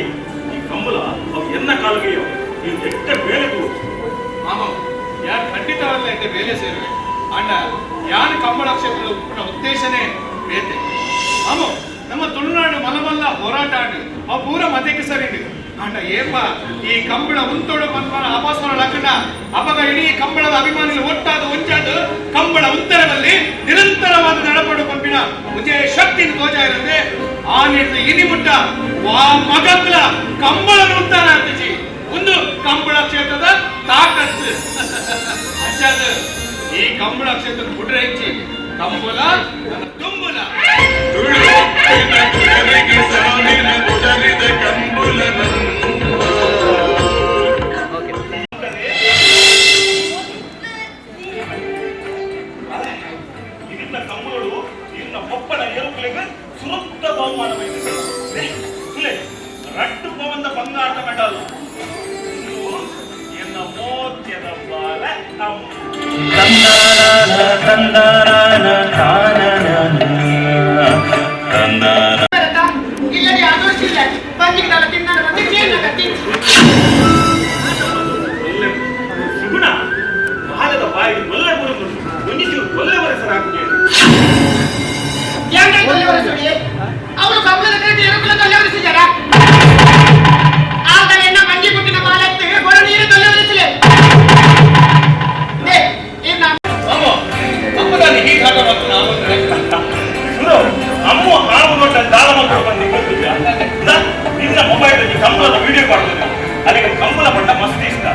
ಈ ಕಂಬಳ ಅವು ಎನ್ನ ಕಾಲಗೆಯೋ ಈ ಎಟ್ಟ ಬೇಲೆ ಆಮ ಯಾರು ಖಂಡಿತವಲ್ಲ ಎಟ್ಟ ಬೇಲೆ ಸೇರುವೆ ಅಂಡ ಯಾರು ಕಂಬಳ ಕ್ಷೇತ್ರದ ಉದ್ದೇಶನೇ ಬೇತೆ ಆಮ ನಮ್ಮ ತುಳುನಾಡು ಮಲಮಲ್ಲ ಹೋರಾಟ ಆಡು ಅವು ಪೂರ ಮತಕ್ಕೆ ಸರಿ ಅಂಡ ಏಪ ಈ ಕಂಬಳ ಉಂತೋಡು ಮನ್ಮನ ಅಪಾಸ್ಮರ ಲಗ್ನ ಅಪಗ ಇಡೀ ಕಂಬಳದ ಅಭಿಮಾನಿಗಳು ಒಟ್ಟಾದ ಒಂಚಾದ ಕಂಬಳ ಉತ್ತರದಲ್ಲಿ ನಿರಂತರವಾದ ನಡಪಡು ಪಂಪಿನ ಉದಯ ಶಕ್ತಿ ತೋಜಾ ಇರುತ್ತೆ ಆ ನಿಟ್ಟಿನ ಇನಿಮುಟ್ಟ ವಾ ಮಗಕ್ಲ ಕಂಬಳ ಉತ್ತಾನ ಅಂತಿಜಿ ಒಂದು ಕಂಬಳ ಕ್ಷೇತ್ರದ ತಾಕತ್ತು ಅಂಚಾದ ಈ ಕಂಬಳ ಕ್ಷೇತ್ರದ ಬಿಟ್ರೆ ಹೆಚ್ಚಿ ಕಂಬಳ ತುಂಬುಲ ಇದನ್ನ ಕಂಬಳು ಇನ್ನ ಒಪ್ಪನ ಏರುಕಲೆಗೆ ಸುರಕ್ಷಿತ ಬಹುಮಾನ ರಟ್ಟು ಪವಂದ ಬಂಗಾಟ ಮೆಡಲ್ ಎನ್ನ ಮೋತ್ಯದ ಬಾಲ ಸುಗುಣ ಬಾಲದ ಬಾಯಿ ಒಳ್ಳೆ ಬರುವುದು ಒಂದಿದ್ದು ಒಳ್ಳೆ ವರಸರಾಗುತ್ತದೆ ಅವರು ಕಂಬಳದ ಕಡೆ ತೊಲೆವರಿಸಿದಾರ ಆಗ ಎನ್ನ ಮಂಜಿ ಕುಟ್ಟಿನ ಬಾಲಕ್ಕೆ ಬಡ ನೀರು ತೊಲೆವರಿಸಲೇ ಅಮ್ಮ ಹಾವು ದೊಡ್ಡ ದಾಳ ಮಕ್ಕಳು ಬಂದು ಗೊತ್ತಿಲ್ಲ ನಿನ್ನ ಮೊಬೈಲ್ ಕಂಬಳದ ವಿಡಿಯೋ ಮಾಡ್ತಾರೆ ಅದಕ್ಕೆ ಕಂಬಳ ಪಟ್ಟ ಮಸ್ತ್ ಇಷ್ಟ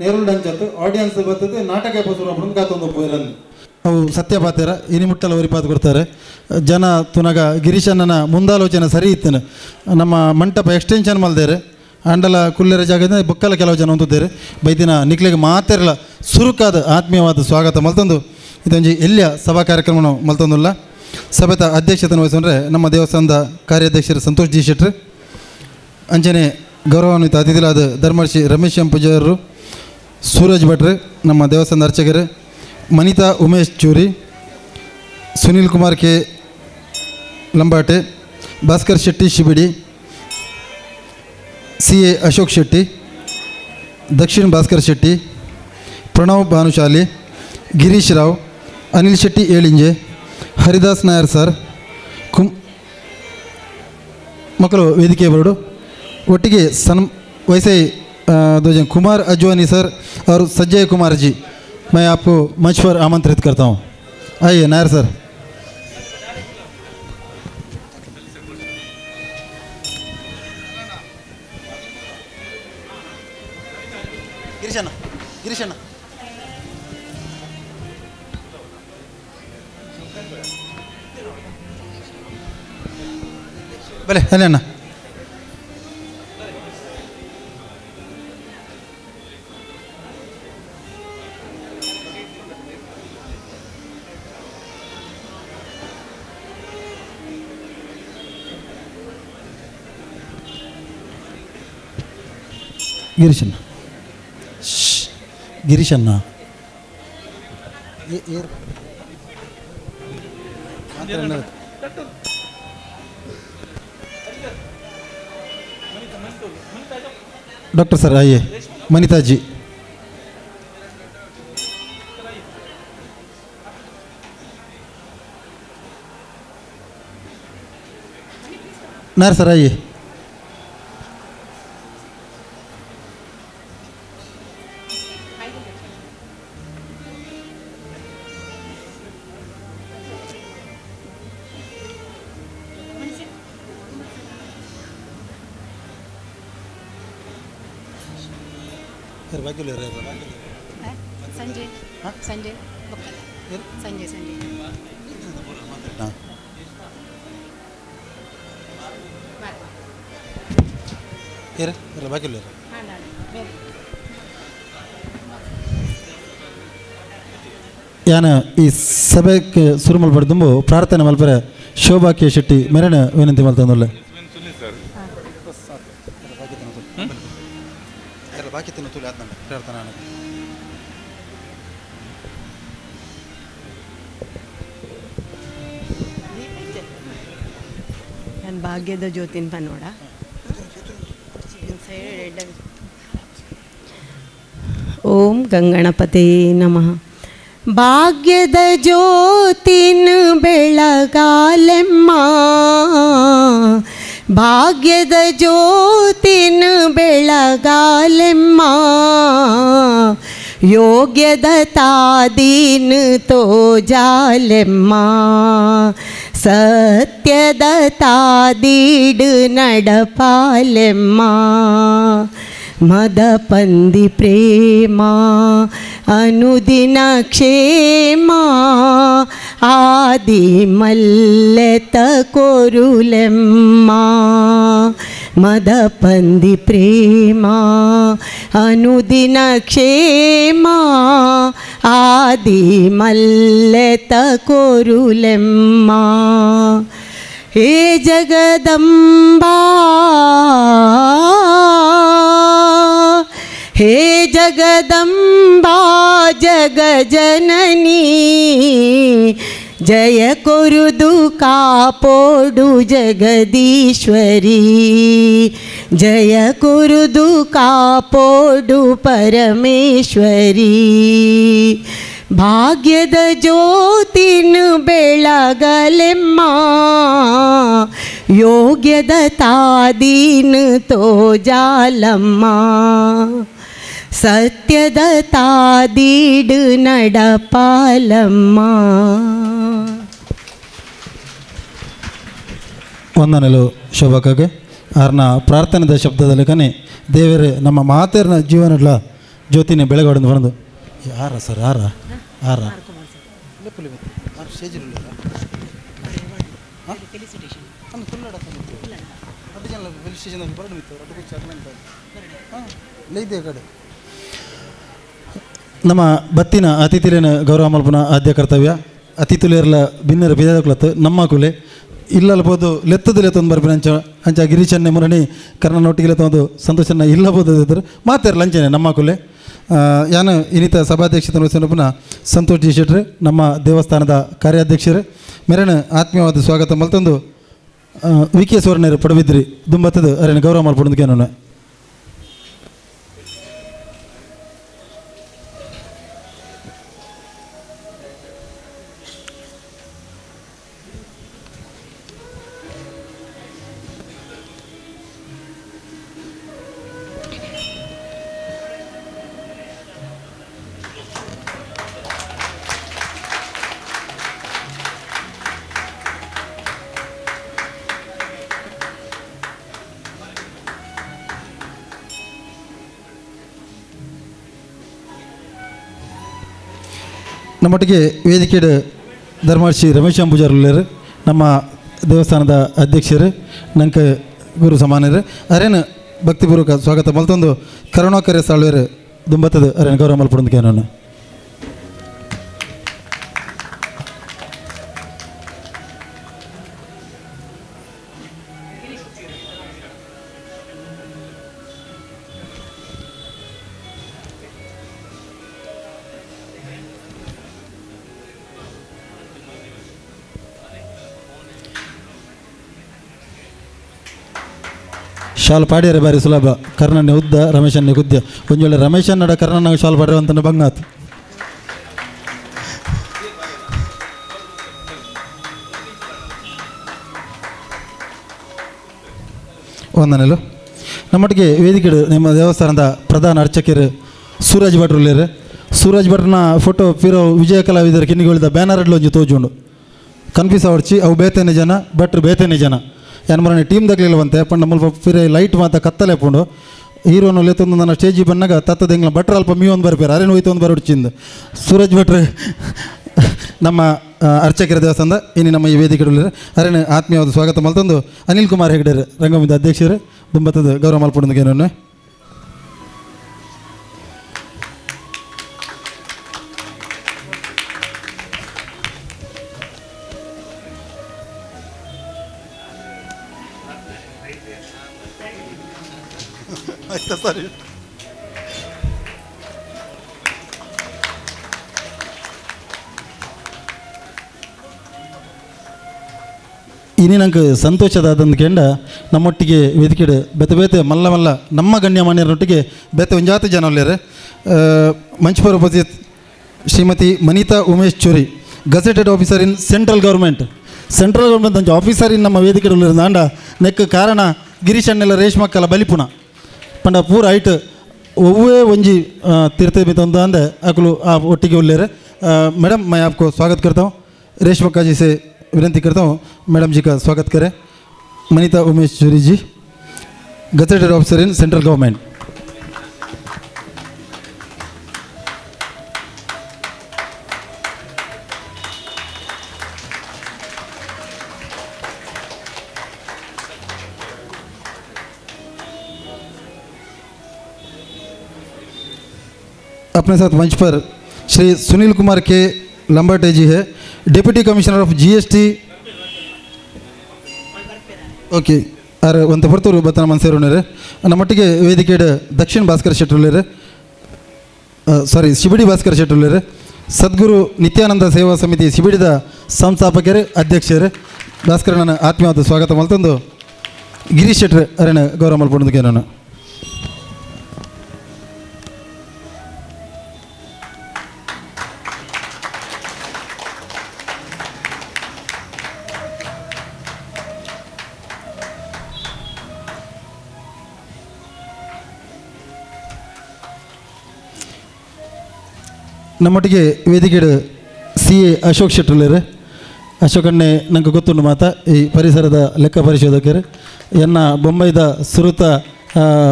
ನೇರುಂಡಂಚತ್ತು ಆಡಿಯನ್ಸ್ ಬರ್ತದೆ ನಾಟಕ ಪಸುರಪ್ಪನ ಕಾತೊಂದು ಪೋಯಿರನ್ನು ಅವು ಸತ್ಯಪಾತ್ರ ಇನಿ ಮುಟ್ಟಲ ಒರಿಪಾತ್ ಕೊಡ್ತಾರೆ ಜನ ತುನಗ ಗಿರೀಶಣ್ಣನ ಮುಂದಾಲೋಚನೆ ಸರಿ ಇತ್ತೇನೆ ನಮ್ಮ ಮಂಟಪ ಎಕ್ಸ್ಟೆನ್ಷನ್ ಮಲ್ದೇರೆ ಅಂಡಲ ಕುಲ್ಲೆರ ಜಾಗದಿಂದ ಬೊಕ್ಕಲ ಕೆಲವು ಜನ ಹೊಂದಿದ್ದೇರೆ ಬೈದಿನ ನಿಕ್ಲೆಗೆ ಮಾತೆರಲ ಸುರುಕಾದ ಆತ್ಮೀಯವಾದ ಸ್ವಾಗತ ಮಲ್ತೊಂದು ಇದೊಂದು ಎಲ್ಲಿಯ ಸಭಾ ಕಾರ್ಯಕ್ರಮ ಮಲ್ತೊಂದುಲ್ಲ ಸಭೆತ ಅಧ್ಯಕ್ಷತೆ ವಹಿಸೋಂದ್ರೆ ನಮ್ಮ ದೇವಸ್ಥಾನದ ಕಾರ್ಯಾಧ್ಯಕ್ಷರು ಸಂತೋಷ್ ಜಿ ಶೆಟ್ರು ಅಂಚನೆ ಗೌರವಾನ್ವಿತ ಅತಿಥಿಗಳಾದ ಧರ್ಮರ್ಷಿ ರಮೇಶ್ ಎಂ ಪೂಜಾರರು, ಸೂರಜ್ ಭಟ್ರೆ, ನಮ್ಮ ದೇವಸ್ಥಾನದ ಅರ್ಚಕರು, ಮನಿತಾ ಉಮೇಶ್ ಚೂರಿ, ಸುನೀಲ್ ಕುಮಾರ್ ಕೆ ಲಂಬಾಟೆ, ಭಾಸ್ಕರ್ ಶೆಟ್ಟಿ ಶಿಬಿಡಿ, CA ಅಶೋಕ್ ಶೆಟ್ಟಿ, ದಕ್ಷಿಣ್ ಭಾಸ್ಕರ್ ಶೆಟ್ಟಿ, ಪ್ರಣವ್ ಭಾನುಶಾಲಿ, ಗಿರೀಶ್ ರಾವ್, ಅನಿಲ್ ಶೆಟ್ಟಿ ಏಳಿಂಜೆ, ಹರಿದಾಸ್ ನಾಯರ್ ಸರ್, ಮಕ್ಕಳು ವೇದಿಕೆ ಬರಡು ಒಟ್ಟಿಗೆ वैसे दो जन कुमार अजवानी सर और संजय कुमार जी, मैं आपको मंच पर आमंत्रित करता हूँ. आइए नायर सर. गिरीशना भले अले अण्ಣ. ಗಿರೀಶಣ್ಣ ಗಿರೀಶಣ್ಣ डॉक्टर सर आइए. मनीता जी. नायर सर आइए. संजय संजय संजय संजय बाकी यान ಈ ಸಭೆಗೆ ಶುರು ಮಾಡಬಾರ್ದು ಪ್ರಾರ್ಥನೆ ಮಲ್ಪರೆ ಶೋಭಾಕ್ಕೆ ಶೆಟ್ಟಿ ಮೆರಣ ವಿನಂತಿ ಮಾಡ್ತಾನಲ್ಲ ಬಾಕಿ ತಿನ್ನು ತುಳಿ ಆತ್ನ ಪ್ರಾರ್ಥನಾ ನಾನು ಭಾಗ್ಯದ ಜ್ಯೋತಿನ ಪನ್ನೋಡ ಓಂ ಗಂಗಣಪತೆ ನಮಃ. ಭಾಗ್ಯದ ಜ್ಯೋತಿನ ಬೆಳಗಾಲೆಮ್ಮ, ಭಾಗ್ಯದ ಜ್ಯೋತಿನ ಬೆಳಗಾಲೆಮ್ಮ, ಯೋಗ್ಯದ ತಾದೀನ ತೋಜಾಲೆಮ್ಮ, ಸತ್ಯದ ತಾದೀಡು ನಡಪಾಲೆಮ್ಮ, ಮದಪಂದಿ ಪ್ರೇಮ ಅನುದಿನ ಕ್ಷೇಮ, ಆದಿ ಮಲ್ಲೆತ ಕೊರುಲೆಮ್ಮ, ಮದಪಂದಿ ಪ್ರೇಮ ಅನುದಿನ ಕ್ಷೇಮ, ಆದಿ ಮಲ್ಲೆತ ಕೊರುಲೆಮ್ಮ. ಹೇ ಜಗದಂಬಾ, हे जगदम्बा जग जननी, जय कुरुदु कापोडु जगदीश्वरी, जय कुरुदु कापोडु परमेश्वरी. ಭಾಗ್ಯದ ಜ್ಯೋತಿನ ಬೆಳಗಲೆಮ್ಮ, ಯೋಗ್ಯದ ತಾದೀನ ತೋಜಾಲಮ್ಮ, ಸತ್ಯದ ತಾದೀಡು ನಡಪಾಲಮ್ಮ. ವಂದನೆಗಳು ಶೋಭಾಕಾಗೆ. ಅವ್ರನ್ನ ಪ್ರಾರ್ಥನೆದ ಶಬ್ದದಲ್ಲಿ ಕನೆ ದೇವರೇ ನಮ್ಮ ಮಾತೇರ್ನ ಜೀವನಗಳ ಜ್ಯೋತಿನ ಬೆಳಗಾಡೋದು ಬರೋದು ಯಾರ ಸರ್ ಯಾರ ಯಾರ ನಮ್ಮ ಬತ್ತಿನ ಅತಿಥಿಲೇನ ಗೌರವ ಮಲ್ಪನ ಆದ್ಯ ಕರ್ತವ್ಯ. ಅತಿಥಿಲೇರ್ಲ ಭಿನ್ನರ ಬಿದ್ದಕ್ಲತ್ತು ನಮ್ಮ ಕುಲೆ ಇಲ್ಲಬಹುದು ಲೆತ್ತೊಂದು ಬರ್ಬಿನ ಅಂಚ ಅಂಚ ಗಿರೀಶನ್ನೇ ಮುರಣಿ ಕರ್ನನೊಟ್ಟಿಗೆ ಲೆತ್ತೊಂದು ಸಂತೋಷನ ಇಲ್ಲಬಹುದು ಇದ್ರು ಮಾತಾರ ಲಂಚನೆ ನಮ್ಮ ಕುಲೆ ಯಾನು ಇನ್ನಿತ ಸಭಾಧ್ಯಕ್ಷತೆ ವಹಿಸಿನ ಸಂತೋಷ್ ಜಿ ಶೆಟ್ರು ನಮ್ಮ ದೇವಸ್ಥಾನದ ಕಾರ್ಯಾಧ್ಯಕ್ಷರು ಮೆರಣ ಆತ್ಮೀಯವಾದ ಸ್ವಾಗತ ಮಲ್ತೊಂದು ವಿ ಕೆ ಸುವರ್ಣರು ಪಡಬಿದ್ರಿ ದುಂಬತ್ತದು ಅರೇನು ಗೌರವ ಮಾಡ್ಬಿಡೋದಕ್ಕೆ ನಾನು ನಮ್ಮೊಟ್ಟಿಗೆ ವೇದಿಕೆಯ ಧರ್ಮರ್ಷಿ ರಮೇಶ್ ಅಂಬುಜಾರ್ ನಮ್ಮ ದೇವಸ್ಥಾನದ ಅಧ್ಯಕ್ಷರು ನಂಗೆ ಗುರು ಸಮಾನರು ಅರೇನು ಭಕ್ತಿಪೂರ್ವಕ ಸ್ವಾಗತ ಮಲ್ತೊಂದು ಕರುಣಾಕರ್ಯ ಸಾಳ್ವೇರು ದುಂಬತ್ತದು ಅರೇನು ಗೌರವ ಮಲ್ಪಡೋದಕ್ಕೆ ನಾನು ಶಾಲ್ ಪಾಡ್ಯಾರೆ ಬಾರಿ ಸುಲಭ ಕರ್ಣನ್ನೇ ಉದ್ದ ರಮೇಶನ್ನೇ ಗುದ್ದ ಒಂಜೊಳ್ಳೆ ರಮೇಶನ್ನಡ ಕರ್ಣನಾಗ ಶಾಲ್ ಪಾಡ್ರೆ ಅಂತ ಬಂಗಾತು ಒಂದನೇಲು ನಮ್ಮೊಟ್ಟಿಗೆ ವೇದಿಕೆ ನಿಮ್ಮ ದೇವಸ್ಥಾನದ ಪ್ರಧಾನ ಅರ್ಚಕರು ಸೂರಜ್ ಭಟ್ರು ಸೂರಜ್ ಭಟ್ರನ ಫೋಟೋ ಫಿರೋ ವಿಜಯ ಕಲಾವಿದರ ಕಿನ್ನಿಗಳಿದ ಬ್ಯಾನರ್ ಅಡ್ಲು ಒಂಜಿ ತೋಜುಂಡು ಕನ್ಫ್ಯೂಸ್ ಅವಡ್ಚಿ ಅವು ಬೇತೇನೆ ಜನ ಭಟ್ರು ಬೇತೇನೆ ಜನ ಯಾನ್ಮರನೆ ಟೀಮ್ ದಗ್ಲಿಲ್ಲವಂತೆ ಪಂಡ ಮುಲ್ಪ ಫಿರೆ ಲೈಟ್ ಮಾತ ಕತ್ತಲೆ ಪುಂಡು ಹೀರೋನು ಲೆತ್ತೊಂದು ನನ್ನ ಸ್ಟೇಜಿ ಬಂದಾಗ ತತ್ತದ ಹೆಂಗ್ಲ ಭಟ್ರು ಅಲ್ಪ ಮೀವೊಂದು ಬರ್ಪೇರು ಅರೇನು ಹೋಯ್ತು ಒಂದು ಬರೋಡ್ಚಿಂದು ಸೂರಜ್ ಭಟ್ರು ನಮ್ಮ ಅರ್ಚಕರ ದೇವಸ್ಥಾನದ ಇನ್ನು ನಮ್ಮ ಈ ವೇದಿಕೆ ಅರೇನು ಆತ್ಮೀಯವಾದ ಸ್ವಾಗತ ಮಲ್ತೊಂದು ಅನಿಲ್ ಕುಮಾರ್ ಹೆಗ್ಡೆರು ರಂಗಭೂಮಿದ ಅಧ್ಯಕ್ಷರು ದುಂಬತ್ತದ ಗೌರವ ಮಲ್ಪಡೋದಕ್ಕೆ ಏನೋ ಆಯ್ತಾ ಸರಿ ಇನಿ ನಂಗೆ ಸಂತೋಷದಾದಂದು ಕೆಂಡ ನಮ್ಮೊಟ್ಟಿಗೆ ವೇದಿಕೆ ಬೇತೆ ಮಲ್ಲ ನಮ್ಮ ಗಣ್ಯಮಾನ್ಯರೊಟ್ಟಿಗೆ ಬೇತೆ ಒಂಜಾತಿ ಜನ ಒಳ್ಳೆಯರೆ ಮಂಚಪುರ ಉಪಸ್ಥಿತ Shrimati Manita Umesh Chori gazetted officer in central government ಅಂಚ ಆಫೀಸರ್ ಇನ್ ನಮ್ಮ ವೇದಿಕೆ ಉಳ್ಳಿರಂದ ನೆಕ್ ಕಾರಣ ಗಿರೀಶನ್ನೆಲ್ಲ ರೇಷ್ಮಕ್ಕಲ್ಲ ಬಲಿಪುಣ ಪಂಡ ಪೂರ ಐಟ್ ಒವ್ವೇ ಒಂಜಿ तीर्थ में तो अंदे अकलू आप ಒಟ್ಟಿಗೆ उल्लेरे मैडम मैं आपको स्वागत करता हूँ रेशमक्का जी से विनती करता हूँ मैडम जी का स्वागत करें Manita Umesh Churi ji gazetted officer in central government अपने साथ मंच पर श्री सुनील कुमार के लंबाटे जी है deputy commissioner of GST okay अरे ಒಂದು ಪರ್ತೂರು ಬತ್ತನ ಮನ್ಸೇರೋನರೆ ನಮ್ಮೊಟ್ಟಿಗೆ ವೇದಿಕೆ ದಕ್ಷಿಣ ಭಾಸ್ಕರ್ ಶೆಟ್ಟುಳ್ಳೇರೆ ಸಾರಿ ಶಿಬಿಡಿ ಭಾಸ್ಕರ್ ಶೆಟ್ಟುಳ್ಳೇರೆ ಸದ್ಗುರು ನಿತ್ಯಾನಂದ ಸೇವಾ ಸಮಿತಿ ಶಿಬಿಡಿದ ಸಂಸ್ಥಾಪಕರು ಅಧ್ಯಕ್ಷರು ಭಾಸ್ಕರನ ಆತ್ಮೀಯವಾದ ಸ್ವಾಗತ ಮಲ್ತಂದು ಗಿರೀಶ್ ಶೆಟ್ರು ಅರೇನ ಗೌರವ ಮಲ್ಪಡೋದಕ್ಕೆ ನಾನು ನಮ್ಮೊಟ್ಟಿಗೆ ವೇದಿಕೆ ಸಿ ಎ ಅಶೋಕ್ ಶೆಟ್ಟುಳ್ಳೇರು ಅಶೋಕನ್ನೇ ನಂಗೆ ಗೊತ್ತುಂಡು ಮಾತ ಈ ಪರಿಸರದ ಲೆಕ್ಕ ಪರಿಶೋಧಕರು ಎನ್ನ ಬೊಂಬೈದ ಸುರುತ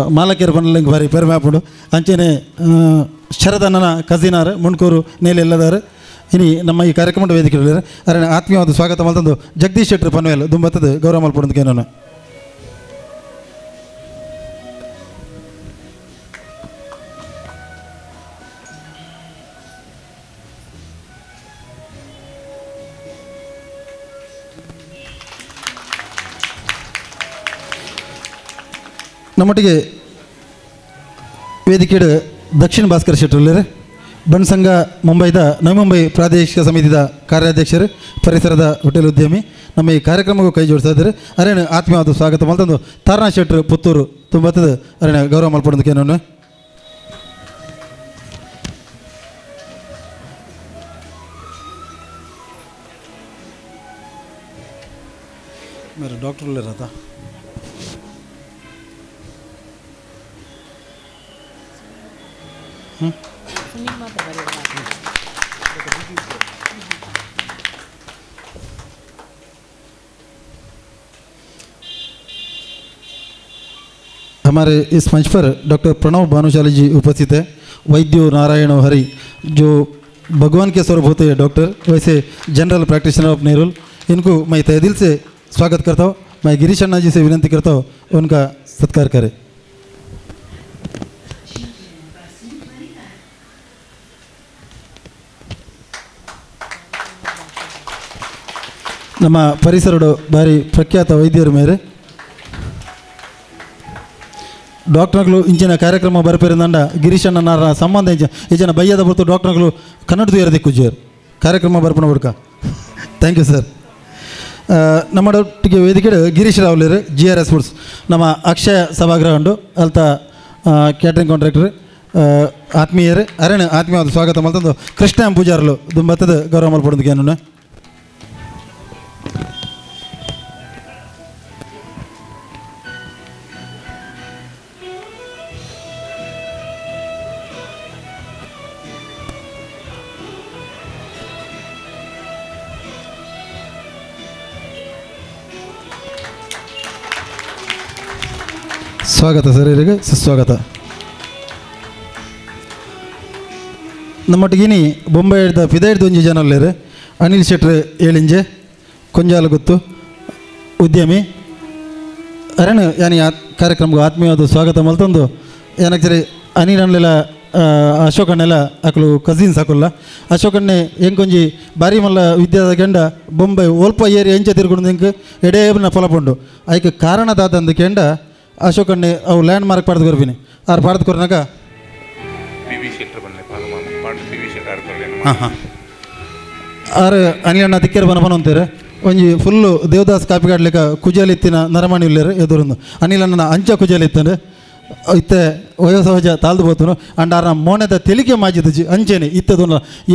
ಮಾಲಕೇರು ಬನ್ನಲಿಂಗ್ ಬಾರಿ ಪೆರು ಮ್ಯಾಪುಡು ಅಂಚೆನೆ ಶರದಣ್ಣನ ಕಸಿನಾರು ಮುಣ್ಕೂರು ನೇಲೆ ಎಲ್ಲದಾರು ಇನಿ ನಮ್ಮ ಈ ಕಾರ್ಯಕ್ರಮದ ವೇದಿಕೆ ಅರೆ ಆತ್ಮೀಯವಾದ ಸ್ವಾಗತ ಮಲ್ತಂದು ಜಗದೀಶ್ ಶೆಟ್ಟರು ಪನ್ವೇಲ್ ದುಂಬತ್ತದು ಗೌರವ ಮಲ್ಪಡೋದಕ್ಕೆ ನಾನು ನಮ್ಮೊಟ್ಟಿಗೆ ವೇದಿಕೆಯ ದಕ್ಷಿಣ ಭಾಸ್ಕರ್ ಶೆಟ್ಟರು ಬಣ್ಸಂಗ ಮುಂಬೈದ ನವಿ ಮುಂಬೈ ಪ್ರಾದೇಶಿಕ ಸಮಿತಿದ ಕಾರ್ಯಾಧ್ಯಕ್ಷರು ಪರಿಸರದ ಹೋಟೆಲ್ ಉದ್ಯಮಿ ನಮ್ಮ ಈ ಕಾರ್ಯಕ್ರಮಕ್ಕೂ ಕೈ ಜೋಡಿಸ್ತಾ ಇದ್ದಾರೆ ಅರೇನು ಆತ್ಮೀಯವಾದ ಸ್ವಾಗತ ಮಲ್ತಂದು ತಾರಣಾ ಶೆಟ್ಟರು ಪುತ್ತೂರು ತುಂಬತ್ತದ ಅರೇನ ಗೌರವ ಮಲ್ಪಡೋದಕ್ಕೆ ನಾನು मेरे डॉक्टर ले रहा था हमारे इस मंच पर डॉक्टर प्रणव भानुशाली जी उपस्थित है। वैद्यो नारायण हरि जो भगवान के स्वरूप होते हैं डॉक्टर, वैसे जनरल प्रैक्टिशनर ऑफ नेरुल, इनको मैं तहे दिल से स्वागत करता हूँ। मैं गिरीश अन्ना जी से विनती करता हूँ उनका सत्कार करें। ನಮ್ಮ ಪರಿಸರಡು ಭಾರಿ ಪ್ರಖ್ಯಾತ ವೈದ್ಯರು ಮೇರೆ ಡಾಕ್ಟರ್ಗಳು ಇಂಚಿನ ಕಾರ್ಯಕ್ರಮ ಬರಪೇರಿಂದಂಡ ಗಿರೀಶಣ್ಣನಾರ ಸಂಬಂಧ ಈಜನ ಬಯ್ಯದ ಹೊರತು ಡಾಕ್ಟರ್ಗಳು ಕನ್ನಡದು ಎರದಿಕ್ಕುಜ್ಜರು ಕಾರ್ಯಕ್ರಮ ಬರ್ಪಣ ಹುಡ್ಕ ಥ್ಯಾಂಕ್ ಯು ಸರ್. ನಮ್ಮೊಟ್ಟಿಗೆ ವೇದಿಕೆ ಗಿರೀಶ್ ರಾವ್ಲೇರು GRS ಫುಡ್ಸ್ ನಮ್ಮ ಅಕ್ಷಯ ಸಭಾಗೃಹ ಉಂಡು ಅಲ್ತ ಕ್ಯಾಟ್ರಿಂಗ್ ಕಾಂಟ್ರಾಕ್ಟರ್ ಆತ್ಮೀಯರು ಅರೇಣ ಆತ್ಮೀಯವಾದ ಸ್ವಾಗತ ಮಲ್ತಂದು ಕೃಷ್ಣ ಪೂಜಾರಲು ದುಂಬತ್ತದ ಗೌರವ ಮಲ್ಪಡೋದಕ್ಕೆ ಏನು ಸ್ವಾಗತ ಸರ್ ಇವರಿಗೆ ಸುಸ್ವಾಗತ. ನಮ್ಮೊಟ್ಟಿಗಿನಿ ಬೊಂಬೆ ಹಿಡ್ದ ಪಿದಾಯ್ದು ಒಂಜಿ ಜನ ಅಲ್ಲೇರು ಅನಿಲ್ ಶೆಟ್ರ್ ಏಳಿಂಜೆ ಕೊಂಜಾಲ ಗೊತ್ತು ಉದ್ಯಮಿ ಅರೇನು ಯಾನಿ ಕಾರ್ಯಕ್ರಮಕ್ಕೆ ಆತ್ಮೀಯವಾದ ಸ್ವಾಗತ ಮಲ್ತಂದು ಏನಕ್ಕೆ ಸರಿ ಅನಿಲ್ ಅನ್ನಲೆಲ್ಲ ಅಶೋಕಣ್ಣೆಲ್ಲ ಅಕ್ಕಳು ಕಸಿನ್ಸ್ ಹಾಕಲ್ಲ ಅಶೋಕಣ್ಣೆ ಹೆಂಗೊಂಜಿ ಬಾರಿ ಮಲ್ಲ ವಿದ್ಯಾದ ಕೆಂಡ ಬೊಂಬೆ ಒಲ್ಪ ಏರಿ ಎಂಚ ತಿರ್ಕೊಂಡು ಹೆಂಗೆ ಎಡೇಬ್ನ ಫಲಪುಂಡು ಅದಕ್ಕೆ ಕಾರಣದಾದಂದು ಕೆಂಡ ಅಶೋಕಣ್ಣೆ ಅವು ಲ್ಯಾಂಡ್ ಮಾರ್ಕ್ ಪಾಡ್ದು ಕೊರ್ಬಿನಿ ಆರು ಪಾಡ್ದು ಕೊರ್ನಾಗ ಹಾಂ ಹಾಂ ಆರು ಅನಿಲಣ್ಣ ದಿಕ್ಕೇರು ಬನ ಅಂತಾರೆ ಒಂಜಿ ಫುಲ್ಲು ದೇವದಾಸ್ ಕಾಪಿಗಾಡ್ಲಿಕ್ಕೆ ಕುಜಾಲಿತ್ತಿನ ನರಮಣಿ ಇಲ್ಲೇರು ಎದುರೊಂದು ಅನಿಲಣ್ಣನ ಅಂಚ ಕುಜಾಲಿತ್ತಂದ್ರೆ ಇತ್ತೆ ವಯೋಸಹಜ ತಾಳ್ದು ಹೋತನು ಅಂಡ್ ಆರ ಮೋನೆದ ತೆಲಿಕೆ ಮಾಜಿದಜಿ ಅಂಚೆನೆ ಇತ್ತದು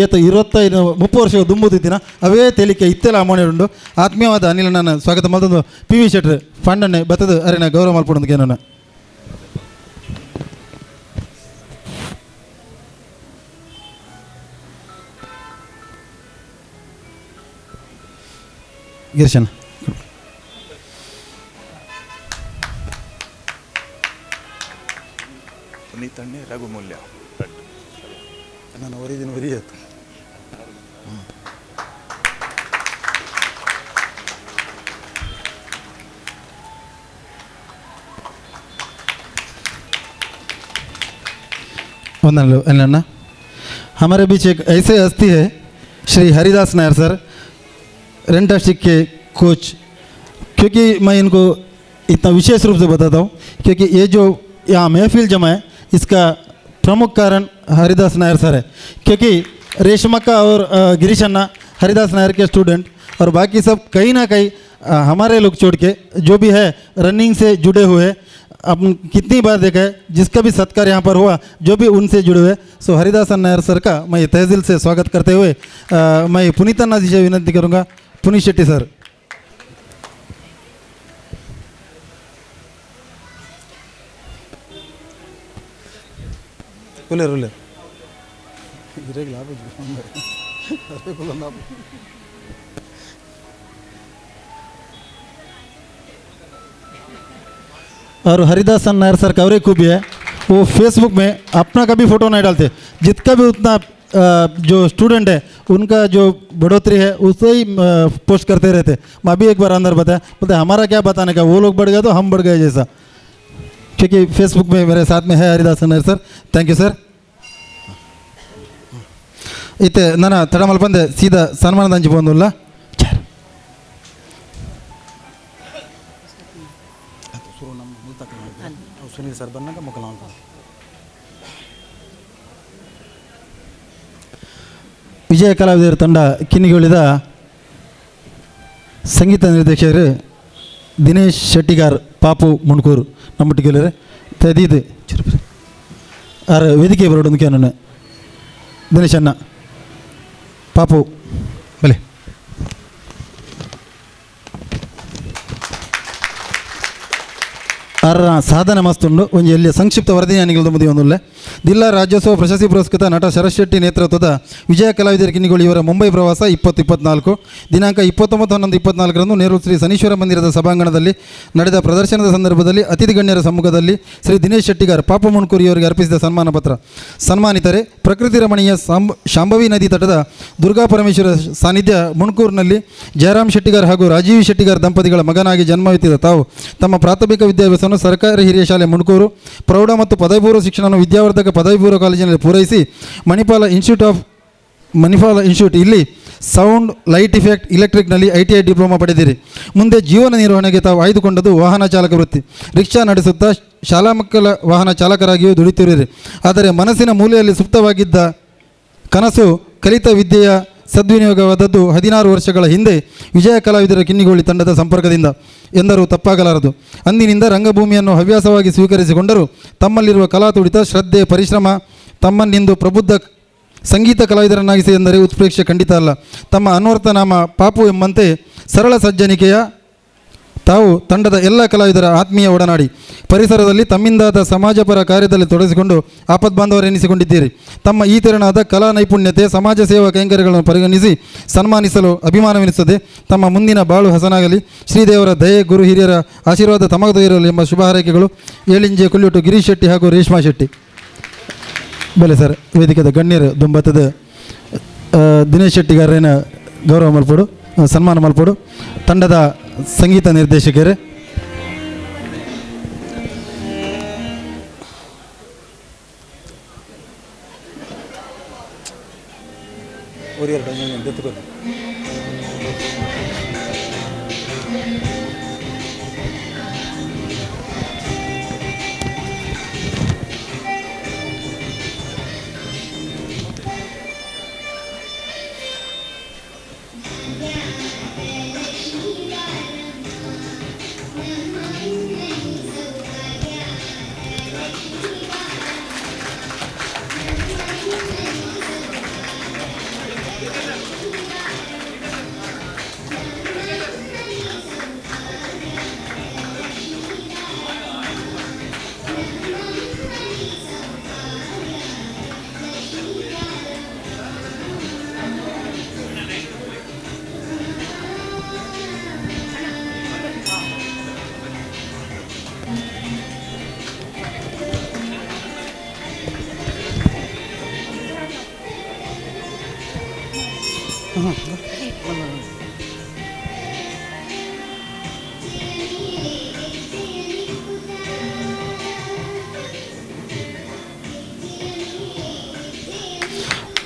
ಈತ 25-30 ವರ್ಷ ದುಂಬುದಿತ್ತಿನ ಅವೇ ತೆಲಿಕೆ ಇತ್ತೆಲ್ಲ ಮೋನೆ ಉಂಡು. ಆತ್ಮೀಯವಾದ ಅನಿಲಣ್ಣನ ಸ್ವಾಗತ ಮಲ್ತಂದು PV ಶೆಟ್ರ್ ಫಂಡನ್ನೇ ಬತ್ತದ ಅರೇನ ಗೌರವ ಮಲ್ಪಡೋದಕ್ಕೆ ಏನನ್ನ ಗಿರೀಶನ್ ತಣ್ಣೆ ರಘು ಮೂಲ್ಯ ನಾನು ಒರಿದಿನ ಒರಿಯತ್ತು अन्ना हमारे बीच एक ऐसे हस्ती है श्री हरिदास नायर सर, रेंटास्टिक के कोच. क्योंकि मैं इनको इतना विशेष रूप से बताता हूँ क्योंकि ये जो यहाँ महफिल जमा है इसका प्रमुख कारण हरिदास नायर सर है. क्योंकि रेशमक्का और गिरीश अन्ना हरिदास नायर के स्टूडेंट और बाकी सब कहीं ना कहीं हमारे लोग छोड़ के जो भी है रनिंग से जुड़े हुए अब कितनी बार देखा है जिसका भी सत्कार यहाँ पर हुआ जो भी उनसे जुड़े हुए. सो हरिदास नायर सर का मैं तहे दिल से स्वागत करते हुए मैं पुनीत अन्ना जी से विनती करूँगा. पुनीत शेट्टी सर. रुले रुले और हरिदास नायर सर का और एक खूबी है वो फेसबुक में अपना कभी फ़ोटो नहीं डालते. जितना भी उतना जो स्टूडेंट है उनका जो बढ़ोतरी है उसे ही पोस्ट करते रहते. मैं अभी एक बार अंदर बताया बोलते हमारा क्या बताने का, वो लोग बढ़ गए तो हम बढ़ गए जैसा. क्योंकि फेसबुक में मेरे साथ में है Haridas Nair sir. Thank you sir. इतने नाना तड़मल बंदे सीधा सन्मान ದಂಚಿ ಬಂದುಲ್ಲ ಸರ್ ಬಂದಾಗ ಮುಖ ವಿಜಯ ಕಲಾವಿದರ ತಂಡ ಕಿನ್ನಿಗೊಳಿದ ಸಂಗೀತ ನಿರ್ದೇಶಕರು ದಿನೇಶ್ ಶೆಟ್ಟಿಗಾರ್ ಪಾಪು ಮುಣ್ಕೂರು ನಮ್ಮೊಟ್ಟಿಗೆ ತದೀದು ವೇದಿಕೆ ಬರೋಡು ಕ್ಯಾನ ದಿನೇಶ್ ಅಣ್ಣ ಪಾಪು ಬಲೆ ಅವರ ಸಾಧನೆ ಮಸ್ತುಂಡು ಒಂಜಿ ಎಲ್ಲಿ ಸಂಕ್ಷಿಪ್ತ ವರದಿಯಾನಿಗಳದ್ದು ಮುದಿ ಒಂದುಲ್ಲೆ ಜಿಲ್ಲಾ ರಾಜ್ಯೋತ್ಸವ ಪ್ರಶಸ್ತಿ ಪುರಸ್ಕೃತ ನಟ ಶರತ್ ಶೆಟ್ಟಿ ನೇತೃತ್ವದ ವಿಜಯ ಕಲಾವಿದರ ಕಿನ್ನಿಗೋಳಿ ಇವರ ಮುಂಬೈ ಪ್ರವಾಸ 2024 ದಿನಾಂಕ 29/11/24ರಂದು ನೆಹರು ಶ್ರೀ ಶನೀಶ್ವರ ಮಂದಿರದ ಸಭಾಂಗಣದಲ್ಲಿ ನಡೆದ ಪ್ರದರ್ಶನದ ಸಂದರ್ಭದಲ್ಲಿ ಅತಿಥಿ ಗಣ್ಯರ ಸಮ್ಮುಖದಲ್ಲಿ ಶ್ರೀ ದಿನೇಶ್ ಶೆಟ್ಟಿಗಾರ್ ಪಾಪು ಮುಣ್ಕೂರಿ ಅವರಿಗೆ ಅರ್ಪಿಸಿದ ಸನ್ಮಾನ ಪತ್ರ. ಸನ್ಮಾನಿತರೆ ಪ್ರಕೃತಿ ರಮಣೀಯ ಶಾಂಭವಿ ನದಿ ತಟದ ದುರ್ಗಾ ಪರಮೇಶ್ವರ ಸಾನ್ನಿಧ್ಯ ಮುಣ್ಕೂರಿನಲ್ಲಿ ಜಯರಾಮ್ ಶೆಟ್ಟಿಗಾರ್ ಹಾಗೂ ರಾಜೀವ್ ಶೆಟ್ಟಿಗಾರ್ ದಂಪತಿಗಳ ಮಗನಾಗಿ ಜನ್ಮವೆತ್ತಿದ ತಾವು ತಮ್ಮ ಪ್ರಾಥಮಿಕ ವಿದ್ಯಾಭ್ಯಾಸವನ್ನು ಸರ್ಕಾರಿ ಹಿರಿಯ ಶಾಲೆ ಮುಣ್ಕೂರು, ಪ್ರೌಢ ಮತ್ತು ಪದವಿ ಪೂರ್ವ ಶಿಕ್ಷಣವನ್ನು ವಿದ್ಯಾವರ್ಧಕ ಪದವಿ ಪೂರ್ವ ಕಾಲೇಜಿನಲ್ಲಿ ಪೂರೈಸಿ ಮಣಿಪಾಲ ಇನ್ಸ್ಟಿಟ್ಯೂಟ್ ಇಲ್ಲಿ ಸೌಂಡ್ ಲೈಟ್ ಇಫೆಕ್ಟ್ ಇಲೆಕ್ಟ್ರಿಕ್ನಲ್ಲಿ ITI ಡಿಪ್ಲೊಮಾ ಪಡೆದಿರಿ. ಮುಂದೆ ಜೀವನ ನಿರ್ವಹಣೆಗೆ ತಾವು ಆಯ್ದುಕೊಂಡದ್ದು ವಾಹನ ಚಾಲಕ ವೃತ್ತಿ. ರಿಕ್ಷಾ ನಡೆಸುತ್ತಾ ಶಾಲಾ ಮಕ್ಕಳ ವಾಹನ ಚಾಲಕರಾಗಿಯೂ ದುಡಿತಿರುವಿರಿ. ಆದರೆ ಮನಸ್ಸಿನ ಮೂಲೆಯಲ್ಲಿ ಸುಪ್ತವಾಗಿದ್ದ ಕನಸು ಕಲಿತ ವಿದ್ಯೆಯ ಸದ್ವಿನಿಯೋಗವಾದದ್ದು 16 ವರ್ಷಗಳ ಹಿಂದೆ ವಿಜಯ ಕಲಾವಿದರ ಕಿನ್ನಿಗೋಳಿ ತಂಡದ ಸಂಪರ್ಕದಿಂದ ಎಂದರೂ ತಪ್ಪಾಗಲಾರದು. ಅಂದಿನಿಂದ ರಂಗಭೂಮಿಯನ್ನು ಹವ್ಯಾಸವಾಗಿ ಸ್ವೀಕರಿಸಿಕೊಂಡರೂ ತಮ್ಮಲ್ಲಿರುವ ಕಲಾ ತುಡಿತ, ಶ್ರದ್ಧೆ, ಪರಿಶ್ರಮ ತಮ್ಮನ್ನಿಂದು ಪ್ರಬುದ್ಧ ಸಂಗೀತ ಕಲಾವಿದರನ್ನಾಗಿಸಿ ಎಂದರೆ ಉತ್ಪ್ರೇಕ್ಷೆ ಖಂಡಿತ ಅಲ್ಲ. ತಮ್ಮ ಅನ್ವರ್ಥ ನಾಮ ಪಾಪು ಎಂಬಂತೆ ಸರಳ ಸಜ್ಜನಿಕೆಯ ತಾವು ತಂಡದ ಎಲ್ಲ ಕಲಾವಿದರ ಆತ್ಮೀಯ ಒಡನಾಡಿ ಪರಿಸರದಲ್ಲಿ ತಮ್ಮಿಂದಾದ ಸಮಾಜಪರ ಕಾರ್ಯದಲ್ಲಿ ತೊಡಗಿಸಿಕೊಂಡು ಆಪದ್ಬಾಂಧವರೆನಿಸಿಕೊಂಡಿದ್ದೀರಿ. ತಮ್ಮ ಈ ತೆರನಾದ ಕಲಾ ನೈಪುಣ್ಯತೆ, ಸಮಾಜ ಸೇವಾ ಕೈಂಕರ್ಯಗಳನ್ನು ಪರಿಗಣಿಸಿ ಸನ್ಮಾನಿಸಲು ಅಭಿಮಾನವೆನಿಸುತ್ತದೆ. ತಮ್ಮ ಮುಂದಿನ ಬಾಳು ಹಸನಾಗಲಿ. ಶ್ರೀದೇವರ ದಯೆ, ಗುರು ಹಿರಿಯರ ಆಶೀರ್ವಾದ ತಮಗದೊಯಿರಲಿ ಎಂಬ ಶುಭ ಹಾರೈಕೆಗಳು. ಏಳಿಂಜೆ ಕೊಲ್ಲಿಟ್ಟು ಗಿರೀಶ್ ಶೆಟ್ಟಿ ಹಾಗೂ ರೇಷ್ಮಾ ಶೆಟ್ಟಿ. ಬೆಲೆ ಸರ್ ವೇದಿಕೆದ ಗಣ್ಯರು ದುಂಬತ್ತದ ದಿನೇಶ್ ಶೆಟ್ಟಿಗಾರನ ಗೌರವ ಮಲ್ಪಡು, ಸನ್ಮಾನ ಮಲ್ಪಡು. ತಂಡದ ಸಂಗೀತ ನಿರ್ದೇಶಕರೇ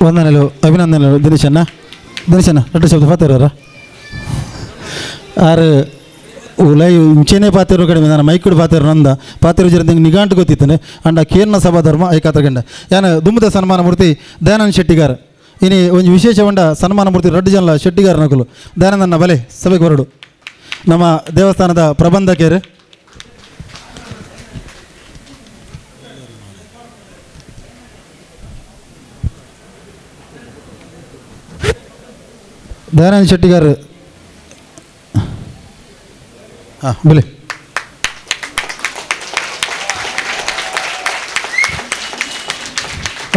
ವಂದನೆಗಳು, ಅಭಿನಂದನೆಗಳು. ದಿನೇಶಣ್ಣ ಎರಡು ಶಬ್ದ ಪಾತಿರೋರ ಆರು ಲೈ ಇಂಚೆನೇ ಪಾತಿರೋ ಕಡಿಮೆ ನಾನು ಮೈಕುಡು ಪಾತಿರೋ ನಂದ ಪಾತಿರೋ ಜರ ನಿಗಾಂಟು ಗೊತ್ತಿತ್ತಾನೆ ಅಂಡ ಕೇರ್ನ ಸಭಾ ಧರ್ಮ ಐಕಾತಗಂಡ ಯಾನ ದುಮ್ಮದ ಸನ್ಮಾನ ಮೂರ್ತಿ ದಯಾನಂದ ಶೆಟ್ಟಿಗಾರ್. ಇನಿ ಒಂದು ವಿಶೇಷವಂಡ ಸನ್ಮಾನ ಮೂರ್ತಿ ರಡ್ಡು ಜನ ಶೆಟ್ಟಿಗಾರ ನಕಲು ದಯಾನಂದನ ಬಲೆ ಸಭೆಗೆ ಹೊರಡು. ನಮ್ಮ ದೇವಸ್ಥಾನದ ಪ್ರಬಂಧಕರು ದಯಾನಂದ ಶೆಟ್ಟಿಗಾರ್ ಬೆಲೆ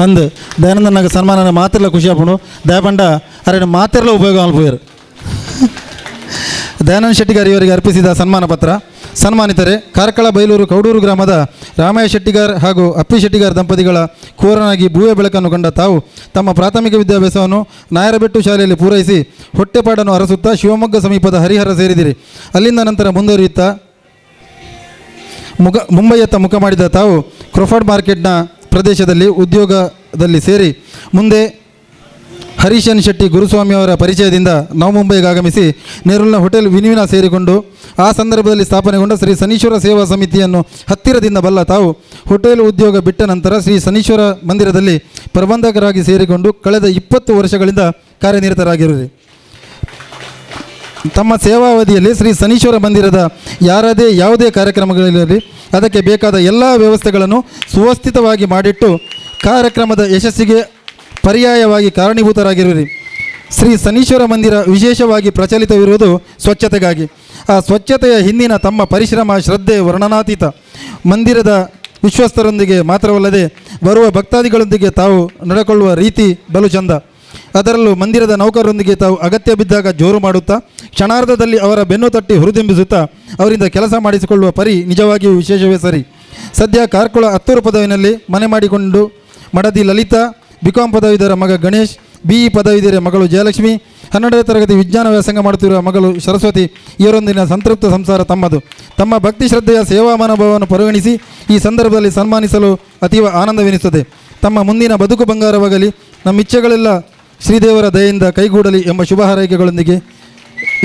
ಅಂದು ದಯಾನಂದನಾಗ ಸನ್ಮಾನ ಮಾತಿರಲ್ಲ ಖುಷಿ ಆಪಣು ದಯಪಂಡ ಅರೆ ಮಾತಿರಲ್ಲ ಉಪಯೋಗ ಅಲ್ಪೋಯರು. ದಯಾನಂದ ಶೆಟ್ಟಿಗಾರ್ ಇವರಿಗೆ ಅರ್ಪಿಸಿದ ಸನ್ಮಾನ ಪತ್ರ. ಸನ್ಮಾನಿತರೆ ಕಾರ್ಕಳ ಬೈಲೂರು ಕೌಡೂರು ಗ್ರಾಮದ ರಾಮಯ್ಯ ಶೆಟ್ಟಿಗಾರ್ ಹಾಗೂ ಅಪ್ಪಿ ಶೆಟ್ಟಿಗಾರ್ ದಂಪತಿಗಳ ಕೂರನಾಗಿ ಭೂಯ ಬೆಳಕನ್ನು ಕಂಡ ತಾವು ತಮ್ಮ ಪ್ರಾಥಮಿಕ ವಿದ್ಯಾಭ್ಯಾಸವನ್ನು ನಾಯರಬೆಟ್ಟು ಶಾಲೆಯಲ್ಲಿ ಪೂರೈಸಿ ಹೊಟ್ಟೆಪಾಡನ್ನು ಅರಸುತ್ತಾ ಶಿವಮೊಗ್ಗ ಸಮೀಪದ ಹರಿಹರ ಸೇರಿದಿರಿ. ಅಲ್ಲಿಂದ ನಂತರ ಮುಂದುವರಿಯುತ್ತಾ ಮುಂಬೈಯತ್ತ ಮುಖ ಮಾಡಿದ ತಾವು ಕ್ರೊಫರ್ಡ್ ಮಾರ್ಕೆಟ್ನ ಪ್ರದೇಶದಲ್ಲಿ ಉದ್ಯೋಗದಲ್ಲಿ ಸೇರಿ ಮುಂದೆ ಹರೀಶನ್ ಶೆಟ್ಟಿ ಗುರುಸ್ವಾಮಿ ಅವರ ಪರಿಚಯದಿಂದ ನವಮುಂಬೈಗೆ ಆಗಮಿಸಿ ನೆರೂಲ್ನ ಹೋಟೆಲ್ ವಿನಿವಿನ ಸೇರಿಕೊಂಡು ಆ ಸಂದರ್ಭದಲ್ಲಿ ಸ್ಥಾಪನೆಗೊಂಡ ಶ್ರೀ ಶನೀಶ್ವರ ಸೇವಾ ಸಮಿತಿಯನ್ನು ಹತ್ತಿರದಿಂದ ಬಲ್ಲ ತಾವು ಹೋಟೆಲ್ ಉದ್ಯೋಗ ಬಿಟ್ಟ ನಂತರ ಶ್ರೀ ಶನೀಶ್ವರ ಮಂದಿರದಲ್ಲಿ ಪ್ರಬಂಧಕರಾಗಿ ಸೇರಿಕೊಂಡು ಕಳೆದ 20 ವರ್ಷಗಳಿಂದ ಕಾರ್ಯನಿರತರಾಗಿರುವಿರಿ. ತಮ್ಮ ಸೇವಾವಧಿಯಲ್ಲಿ ಶ್ರೀ ಶನೀಶ್ವರ ಮಂದಿರದ ಯಾವುದೇ ಕಾರ್ಯಕ್ರಮಗಳಿರಲಿ ಅದಕ್ಕೆ ಬೇಕಾದ ಎಲ್ಲ ವ್ಯವಸ್ಥೆಗಳನ್ನು ಸುವ್ಯವಸ್ಥಿತವಾಗಿ ಮಾಡಿಟ್ಟು ಕಾರ್ಯಕ್ರಮದ ಯಶಸ್ಸಿಗೆ ಪರ್ಯಾಯವಾಗಿ ಕಾರಣೀಭೂತರಾಗಿರುವಿರಿ. ಶ್ರೀ ಶನೀಶ್ವರ ಮಂದಿರ ವಿಶೇಷವಾಗಿ ಪ್ರಚಲಿತವಿರುವುದು ಸ್ವಚ್ಛತೆಗಾಗಿ. ಆ ಸ್ವಚ್ಛತೆಯ ಹಿಂದಿನ ತಮ್ಮ ಪರಿಶ್ರಮ ಶ್ರದ್ಧೆ ವರ್ಣನಾತೀತ. ಮಂದಿರದ ವಿಶ್ವಸ್ತರೊಂದಿಗೆ ಮಾತ್ರವಲ್ಲದೆ ಬರುವ ಭಕ್ತಾದಿಗಳೊಂದಿಗೆ ತಾವು ನಡ್ಕೊಳ್ಳುವ ರೀತಿ ಬಲು ಚಂದ. ಅದರಲ್ಲೂ ಮಂದಿರದ ನೌಕರರೊಂದಿಗೆ ತಾವು ಅಗತ್ಯ ಬಿದ್ದಾಗ ಜೋರು ಮಾಡುತ್ತಾ ಕ್ಷಣಾರ್ಧದಲ್ಲಿ ಅವರ ಬೆನ್ನು ತಟ್ಟಿ ಹುರಿದುಂಬಿಸುತ್ತಾ ಅವರಿಂದ ಕೆಲಸ ಮಾಡಿಸಿಕೊಳ್ಳುವ ಪರಿ ನಿಜವಾಗಿಯೂ ವಿಶೇಷವೇ ಸರಿ. ಸದ್ಯ ಕಾರ್ಕಳ 10 ಪದವಿನಲ್ಲಿ ಮನೆ ಮಾಡಿಕೊಂಡು ಮಡದಿ ಲಲಿತಾ, BCom ಪದವೀಧರ ಮಗ ಗಣೇಶ್, BE ಪದವೀಧರ ಮಗಳು ಜಯಲಕ್ಷ್ಮಿ, 12ನೇ ತರಗತಿ ವಿಜ್ಞಾನ ವ್ಯಾಸಂಗ ಮಾಡುತ್ತಿರುವ ಮಗಳು ಸರಸ್ವತಿ ಇವರೊಂದಿನ ಸಂತೃಪ್ತ ಸಂಸಾರ ತಮ್ಮದು. ತಮ್ಮ ಭಕ್ತಿ ಶ್ರದ್ಧೆಯ ಸೇವಾ ಮನೋಭಾವವನ್ನು ಪರಿಗಣಿಸಿ ಈ ಸಂದರ್ಭದಲ್ಲಿ ಸನ್ಮಾನಿಸಲು ಅತೀವ ಆನಂದವೆನಿಸುತ್ತದೆ. ತಮ್ಮ ಮುಂದಿನ ಬದುಕು ಬಂಗಾರವಾಗಲಿ, ನಮ್ಮ ಇಚ್ಛೆಗಳೆಲ್ಲ ಶ್ರೀದೇವರ ದಯೆಯಿಂದ ಕೈಗೂಡಲಿ ಎಂಬ ಶುಭ ಹಾರೈಕೆಗಳೊಂದಿಗೆ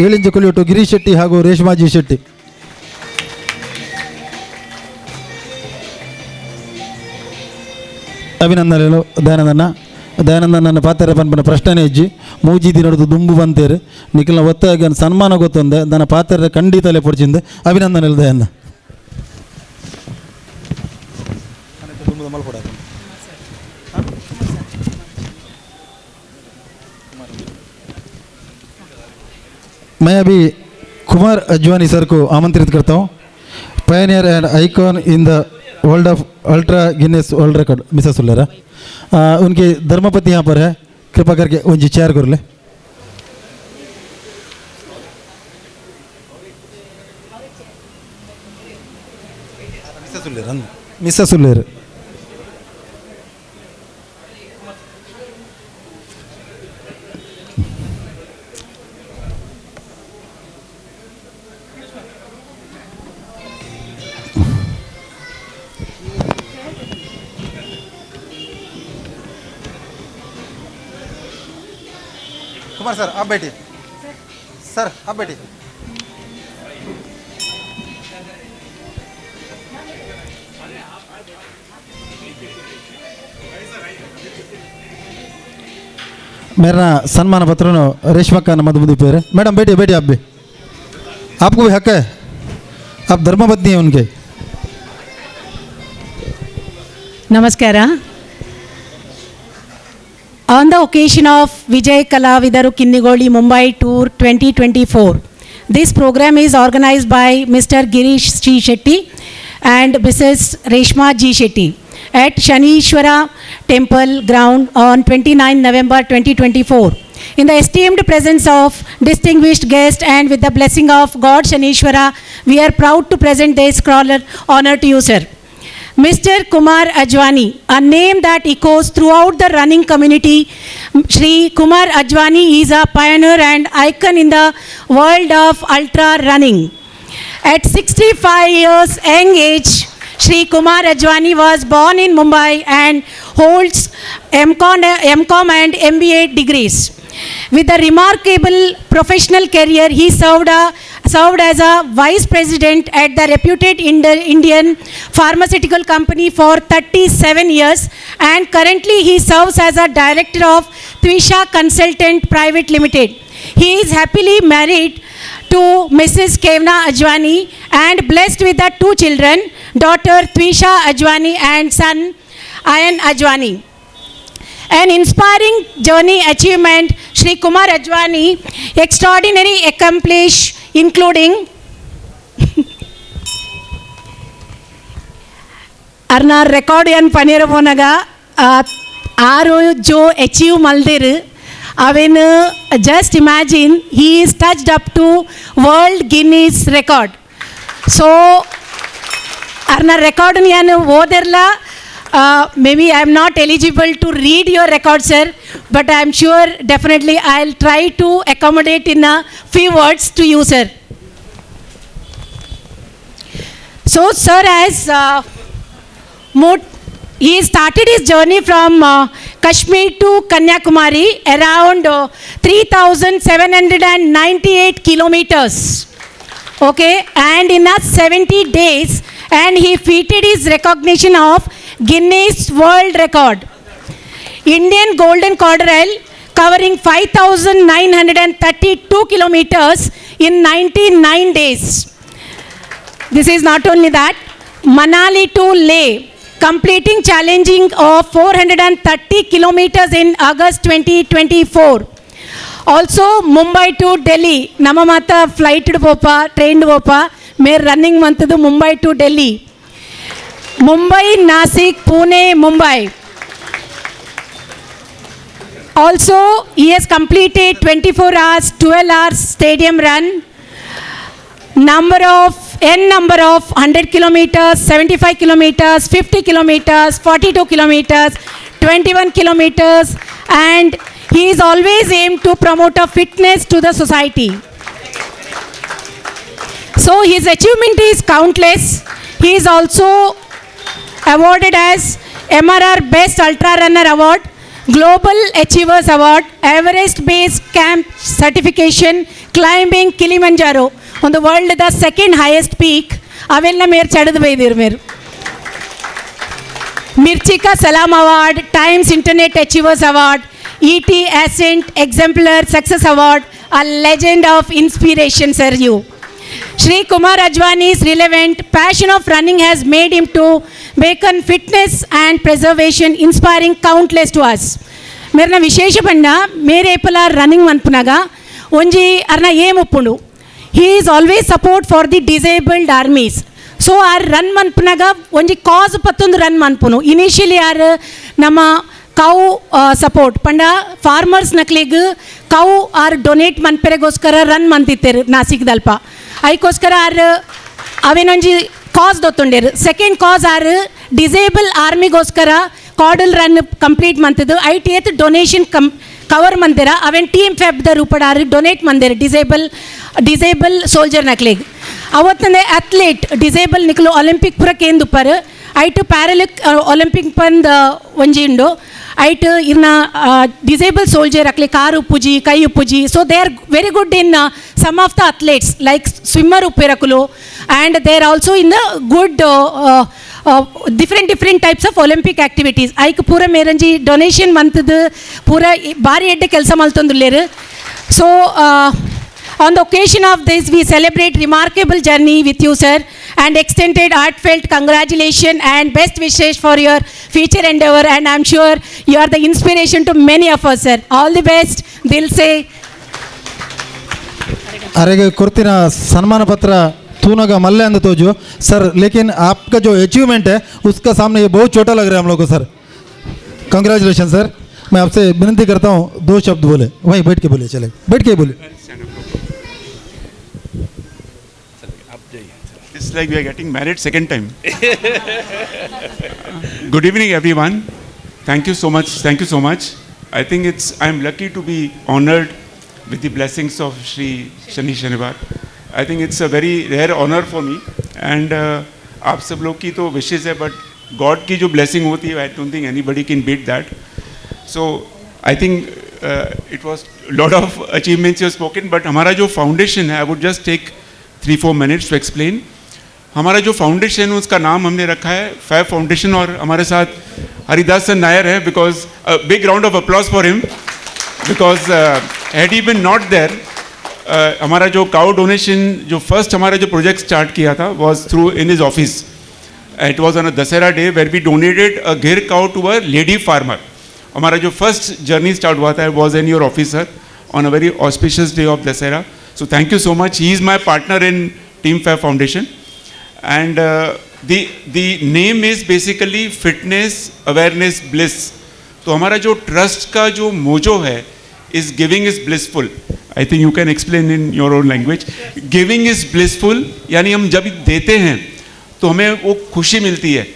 ಏಳಿಂಜು ಕೊಲಿಯೋಟು ಗಿರೀಶ್ ಶೆಟ್ಟಿ ಹಾಗೂ ರೇಷ್ಮಾಜಿ ಶೆಟ್ಟಿ. ಅಭಿನಂದನೆಗಳು ದಯಾನಂದನ ಪಾತ್ರ ಪನ್ಪನ ಪ್ರಶ್ನೆ ಇಜ್ಜಿ ಮೂಜಿದಿ ನಡೆದು ದುಂಬು ಬಂತೇರು ನಿಖಿಲ್ನ ಒತ್ತಾಗಿ ಸನ್ಮಾನ ಗೊತ್ತೊಂದೆ ನನ್ನ ಪಾತ್ರ ಖಂಡಿತಲೇ ಪೊಡ್ಚಿಂದೆ. ಅಭಿನಂದನೆಗಳು ದಯನ್ನ. मैं अभी कुमार अजवानी सर को आमंत्रित करता हूँ. Pioneer and icon in the world of ultra Guinness world record Mrs Sullera. उनकी धर्मपति यहाँ पर है, कृपा करके उनकी चेयर कर ले. मिसेस सुल्लेरा. कुमार सर आप बैठिए. सर आप बैठिए. मेरा सम्मान पत्र रेशमा का मधुमती पेर है. मैडम बैठिए आप भी, आपको भी हक है, आप धर्मपत्नी हैं उनके. ನಮಸ್ಕಾರ. On the occasion of Vijay Kalavidaru Kinnigoಳಿ Mumbai Tour 2024, this program is organized by Mr. Girish G. Shetty and Mrs. Reshma G. Shetty at Shanishwara Temple Ground on 29 November 2024. In the esteemed presence of distinguished guests and with the blessing of God Shanishwara, we are proud to present this scholar honor to you, sir. Mr. Kumar Ajwani, a name that echoes throughout the running community. Shri Kumar Ajwani is a pioneer and icon in the world of ultra running. At 65 years young age, Shri Kumar Ajwani was born in Mumbai and holds MCom and MBA degrees. With a remarkable professional career, he served as a vice president at the reputed Indian pharmaceutical company for 37 years, and currently he serves as a director of Twisha Consultant Private Limited. He is happily married to Mrs. Kevna Ajwani and blessed with the 2 children, daughter Twisha Ajwani and son Ayan Ajwani. An inspiring journey achievement, Shri Kumar Ajwani extraordinary accomplish including Arna recordian Paniraponaga Aro Jo achieve Maldiru. Avenu just imagine he is touched up to World Guinness record. So Arna record niyanu oderla. Maybe I am not eligible to read your record, sir, but I am sure definitely I'll try to accommodate in a few words to you, sir. So, sir, as he started his journey from Kashmir to Kanyakumari, around 3,798 kilometers. Okay, and in 70 days, and he feated his recognition of Guinness World Record. Indian Golden Corridor covering 5,932 kilometers in 99 days. This is not only that, Manali to Leh, completing challenging of 430 kilometers in August 2024. Also Mumbai to Delhi, Namamata flight popa, train popa, mere running mantadu Mumbai to Delhi. Mumbai, Nasik, Pune, Mumbai. Also he has completed 24 hours, 12 hours stadium run. Number of 100 kilometers, 75 kilometers, 50 kilometers, 42 kilometers, 21 kilometers, and he is always aimed to promote a fitness to the society. So his achievement is countless. He is also awarded as MRR Best Ultra Runner Award, Global Achievers Award, Everest Base Camp Certification, climbing Kilimanjaro on the world the second highest peak. Avella mer chadadu baidir mer. Mirchi Ka Salam Award, Times Internet Achievers Award, ET Ascent Exemplar Success Award, a legend of inspiration, sir, you. Shri Kumar Ajwani's relevant passion of running has made him to beacon fitness and preservation, inspiring countless to us. Merna Vishesha Panda, mere epala running manpunaga, onji arna ye muppundu. He is always support for the disabled armies. So our run manpunaga, onji cause pattundu run manpunu. Initially our nama cow support panda farmers nakleg cow are donate manperegoskara run mantitteru Nasik dalpa aikoskara are avenonji cause dotunderu. Second cause are disabled army goskara caudal run complete mantadu ITth donation cover mandira aven team feb the rupadar donate mandere disabled soldier nakleg avattane athlete disabled niklo Olympic pura kendu par ಐಟು ಪ್ಯಾರಲಿಕ್ Olympic ಪಂದ್ ಒಂಜಿ ಉಂಡು ಐಟು ಇರ್ನ disabled soldier ಅಕ್ಲೆ ಕಾರು ಉಪ್ಪುಜಿ ಕೈ ಉಪ್ಪುಜಿ so they are very good in some of the athletes like swimmer ಉಪ್ಪಿರಕುಲು and they are also in the good different types of Olympic activities. ಐಕ್ ಪೂರ ಮೇರಂಜಿ ಡೊನೇಷನ್ ಮಂತದ್ದು ಪೂರ ಭಾರಿ ಎಡ್ಡೆ ಕೆಲಸ ಮಲ್ತೊಂದುಲ್ಲೇರು. So on the occasion of this we celebrate remarkable journey with you, sir, and extended heartfelt congratulations and best wishes for your future endeavor, and I'm sure you are the inspiration to many of us, sir. All the best. Dil se अरे कुर्तिना सम्मान पत्र तूनगा मल्ले अंद तोजो sir, लेकिन आपका जो achievement है उसका सामने ये बहुत छोटा लग रहा है हम लोग को सर. Congratulation sir. मैं आपसे विनती करता हूँ 2 शब्द बोले, वहीं बैठ के बोले, चले बैठ के बोले. It's like we are getting married second time. Good evening everyone. Thank you so much. Thank you so much. I think I'm lucky to be honored with the blessings of Shri Shani Shanivar. I think it's a very rare honor for me, and आप सब लोग की तो wishes है, but God की जो blessing होती है, I don't think anybody can beat that. So I think it was a lot of achievements you have spoken, but हमारा जो foundation है, I would just take 3-4 minutes to explain. हमारा जो foundation है उसका नाम हमने रखा है फैब फाउंडेशन, और हमारे साथ हरिदास नायर है, because big round of applause for him, because had he been not there. हमारा जो काउ डोनेशन, जो फर्स्ट हमारा जो प्रोजेक्ट स्टार्ट किया था was through in his office. It was on a Dussehra day where we donated a Gir cow to a lady farmer. हमारा जो first journey start हुआ था was in your office sir, on a very auspicious day of Dussehra. So thank you so much. He is my partner in team Fab foundation. And the name is basically fitness awareness bliss. तो हमारा जो trust का जो mojo है is giving is blissful. I think you can explain in your own language. Giving is blissful, यानी हम जब देते हैं तो हमें वो खुशी मिलती है,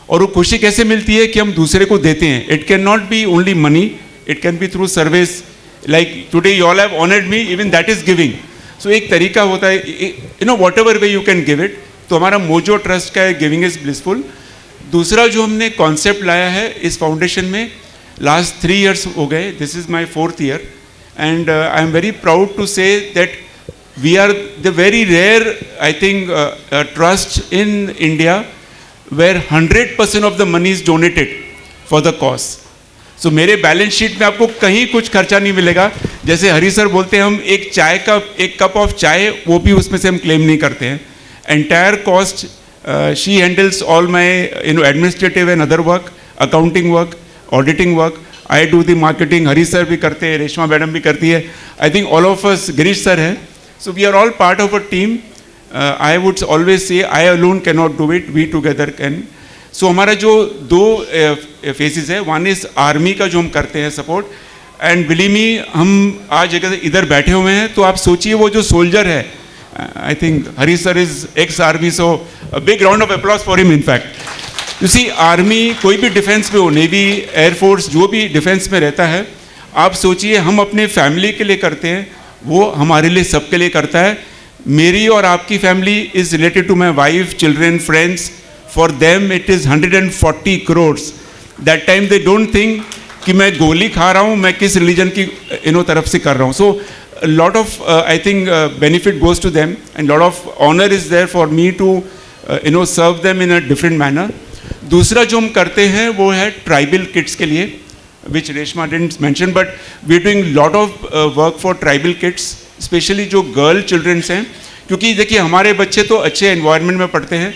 और वो खुशी कैसे मिलती है कि हम दूसरे को देते हैं. It cannot be only money, it can be through service. Like today you all have honored me, even that is giving. So एक तरीका होता है, you know, whatever way you can give it. तो हमारा मोजो ट्रस्ट का है giving is blissful. दूसरा जो हमने कॉन्सेप्ट लाया है इस फाउंडेशन में, लास्ट 3 years हो गए, this is my 4th year, and I am very proud to say that we are the very rare, I think, trust in India where 100% of the money is donated for the cause. So मेरे balance sheet में आपको कहीं कुछ खर्चा नहीं मिलेगा. जैसे हरी sir बोलते हैं हम एक कप ऑफ चाय वो भी उसमें से हम क्लेम नहीं करते हैं. Entire cost she handles all my administrative and other work, accounting work, auditing work. I do the marketing, Hari sir भी करते हैं, रेशमा मैडम भी करती है. I think all of us, Girish sir है. So we are all part of a team. I would always say I alone can not do it, we together can. So हमारा जो 2 faces है, वन इज़ आर्मी का जो हम करते हैं support, and believe me हम आज अगर इधर बैठे हुए हैं तो आप सोचिए वो जो सोल्जर है, I think Hari sir is ex army, so big round of applause for him. In fact you see army कोई भी डिफेंस में हो, नेवी, एयरफोर्स, जो भी डिफेंस में रहता है, आप सोचिए हम अपने फैमिली के लिए करते हैं, वो हमारे लिए सबके लिए करता है. मेरी और आपकी family is related to my wife, children, friends. For them it is 140 crores. That time they don't think कि मैं गोली खा रहा हूँ, मैं किस रिलीजन की तरफ से कर रहा हूँ. So a lot of I think benefit goes to them, and lot of honor is there for me to serve them in a different manner. दूसरा जो हम करते हैं वो है ट्राइबल किड्स के लिए, which Reshma didn't mention, but we are doing lot of work for tribal kids, specially जो गर्ल चिल्ड्रंस हैं. क्योंकि देखिए हमारे बच्चे तो अच्छे एनवायरनमेंट में पढ़ते हैं.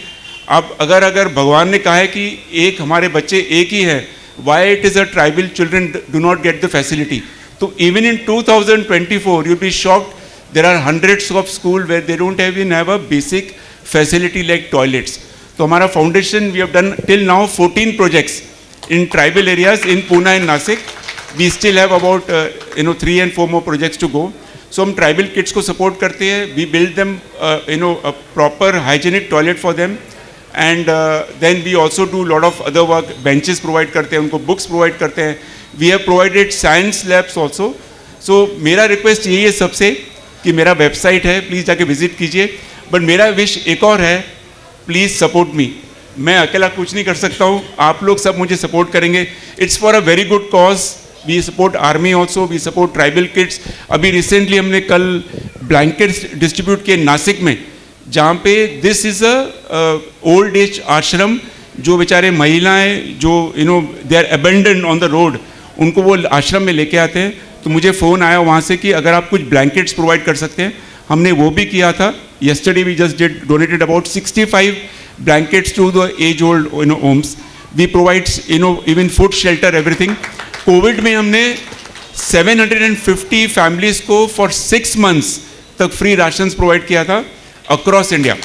अब अगर भगवान ने कहा है कि एक हमारे बच्चे एक ही है, why it is a tribal children do not get the facility. तो even in 2024 you be shocked, there are hundreds of school where they don't have a basic facility like toilets. तो हमारा foundation we have done till now 14 projects in tribal areas in Poona and Nashik. We still have about 3 and 4 more projects to go. So हम tribal kids को support करते हैं. We build them a proper hygienic toilet for them. And then we also do a lot of other work, benches provide करते हैं उनको, books provide करते हैं. We have provided science labs also. So मेरा request यही है सबसे कि मेरा वेबसाइट है, प्लीज़ जाके विजिट कीजिए. बट मेरा विश एक और है, प्लीज़ सपोर्ट मी. मैं अकेला कुछ नहीं कर सकता हूँ, आप लोग सब मुझे सपोर्ट करेंगे. It's for a very good cause. We support army also, we support tribal kids. अभी रिसेंटली हमने कल ब्लैंकेट्स डिस्ट्रीब्यूट किए नासिक में, जहाँ पे this is a old age ashram. जो बेचारे महिलाएं जो they are abandon on the road, उनको वो आश्रम में लेके आते हैं. तो मुझे फ़ोन आया वहाँ से कि अगर आप कुछ ब्लैंकेट्स प्रोवाइड कर सकते हैं. हमने वो भी किया था. Yesterday we just did donated about 65 blankets to the age old homes. We provide even food, shelter, everything. COVID में हमने 750 फैमिलीज को फॉर 6 months तक फ्री राशंस प्रोवाइड किया था across India.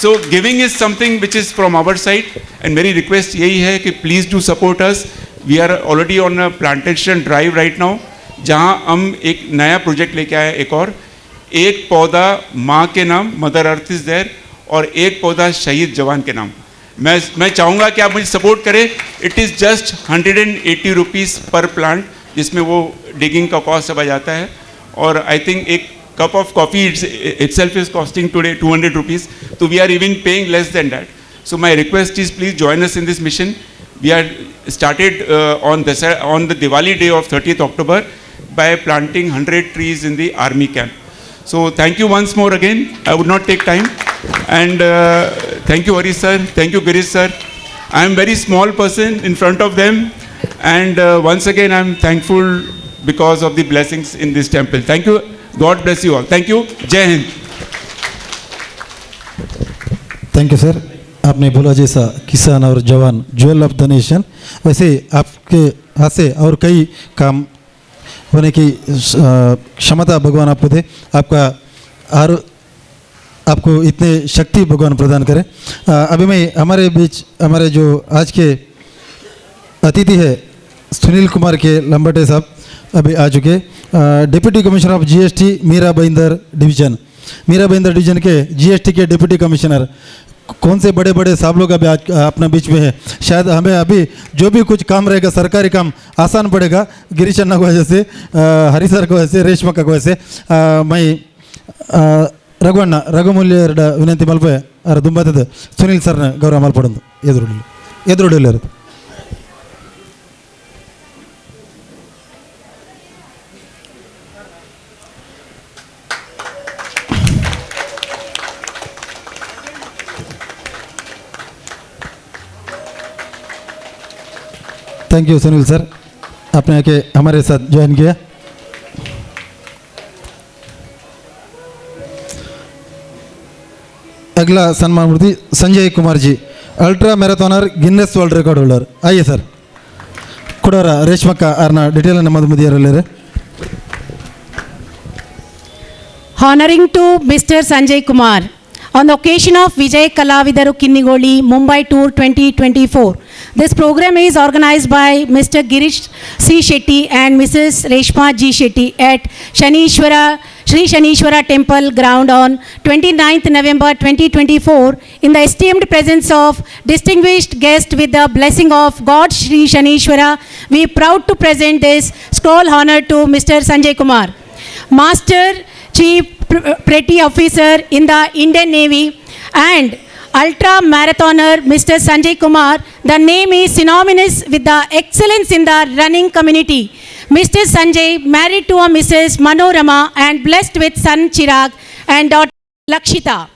So giving is something which is from our side, and मेरी request यही है कि please do support us. We are already on a plantation drive right now, जहाँ हम एक नया प्रोजेक्ट लेके आए. एक पौधा माँ के नाम, मदर अर्थ इज़ देयर, और एक पौधा शहीद जवान के नाम. मैं चाहूँगा कि आप मुझे सपोर्ट करें. इट इज़ जस्ट 180 रुपीज़ पर प्लांट, जिसमें वो डिगिंग का कॉस्ट सब आ जाता है. और आई थिंक एक cup of coffee itself is costing today 200 rupees. So we are even paying less than that. So my request is please join us in this mission. We are started on the Diwali day of 30th October by planting 100 trees in the army camp. So thank you once more again. I would not take time. And thank you Hari sir, thank you Girish sir. I am very small person in front of them, and once again I am thankful because of the blessings in this temple. Thank you. God bless you all. Thank you. Jai Hind. Thank you sir. आपने बोला जैसा किसान और जवान jewel of the nation, वैसे आपके हाथ से और कई काम होने की क्षमता भगवान आपको दे. आपको इतने शक्ति भगवान प्रदान करें. अभी मैं हमारे बीच हमारे जो आज के अतिथि है सुनील कुमार के लंबटे साहब अभी आ चुके. Deputy commissioner of GST Mira Bhayandar division के जीएसटी के डिप्टी कमिश्नर. कौन से बड़े बड़े साहब लोग अभी आज अपना बीच में है. शायद हमें अभी जो भी कुछ काम रहेगा सरकारी काम आसान पड़ेगा. गिरीश अन्ना को वजह से, हरी सर को वैसे, रेशमा का वजह से, मैं ರಘುಮೂಲ್ಯ ವಿನಂತಿ ಮಲ್ಪೆ ಅರ ದುಂಬತ್ತದ ಸುನಿಲ್ ಸರ್ನ ಗೌರವ ಮಲ್ಪಡೋದು ಎದುರುಡಿಲ್ಲ. थैंक यू सुनील सर, आपने आके हमारे साथ ज्वाइन किया। अगला सम्मान Murthy Sanjay Kumar ji, ultra marathoner Guinness world record holder. आइए सर, कुडोर रेशमक्का आर्ना डिटेल नम्मद मुदियरल्लेरे। Honoring to Mr. Sanjay Kumar, on the occasion of Vijay Kalavidaru Kinnigoli Mumbai Tour 2024. This program is organized by Mr. Girish C. Shetty and Mrs. Reshma G. Shetty at Shri Shanishwara Temple ground on 29th November 2024 in the esteemed presence of distinguished guests with the blessing of God Shri Shanishwara. We are proud to present this scroll honor to Mr. Sanjay Kumar, Master Chief Petty Officer in the Indian Navy and Ultra Marathoner Mr. Sanjay Kumar. The name is synonymous with the excellence in the running community. Mr. Sanjay, married to a Mrs. Manorama and blessed with son Chirag and daughter Lakshita.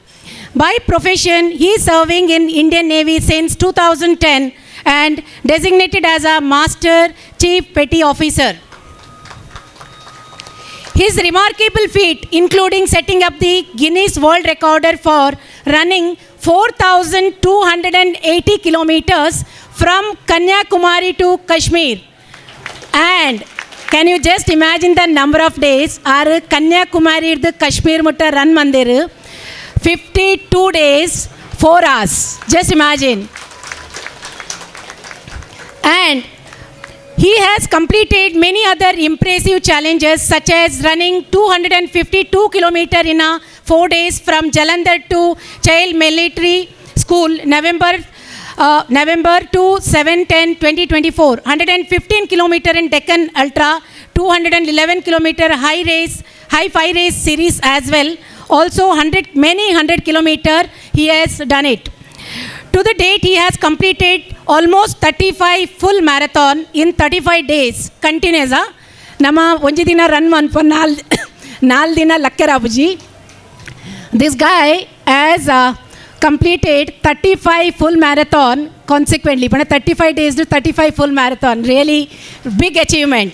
By profession, he is serving in Indian Navy since 2010 and designated as a Master Chief Petty Officer. His remarkable feat, including setting up the Guinness World Record for running 4,280 kilometers from Kanyakumari to Kashmir. And can you just imagine the number of days our Kanyakumari to Kashmir mutta run mandir? 52 days, 4 hours. Just imagine. And he has completed many other impressive challenges such as running 252 kilometers in 4 days from Jalandhar to Child Military School, November to 7/10/2024. 115 kilometers in Deccan Ultra, 211 kilometer high 5 race series as well. Also many 100 kilometers he has done it. To the date, he has completed almost 35 full marathon in 35 days. Continuous. Nama onji dina run manpa nal dina lakkarabuji. This guy has completed 35 full marathon consequently. But 35 days to 35 full marathon. Really big achievement.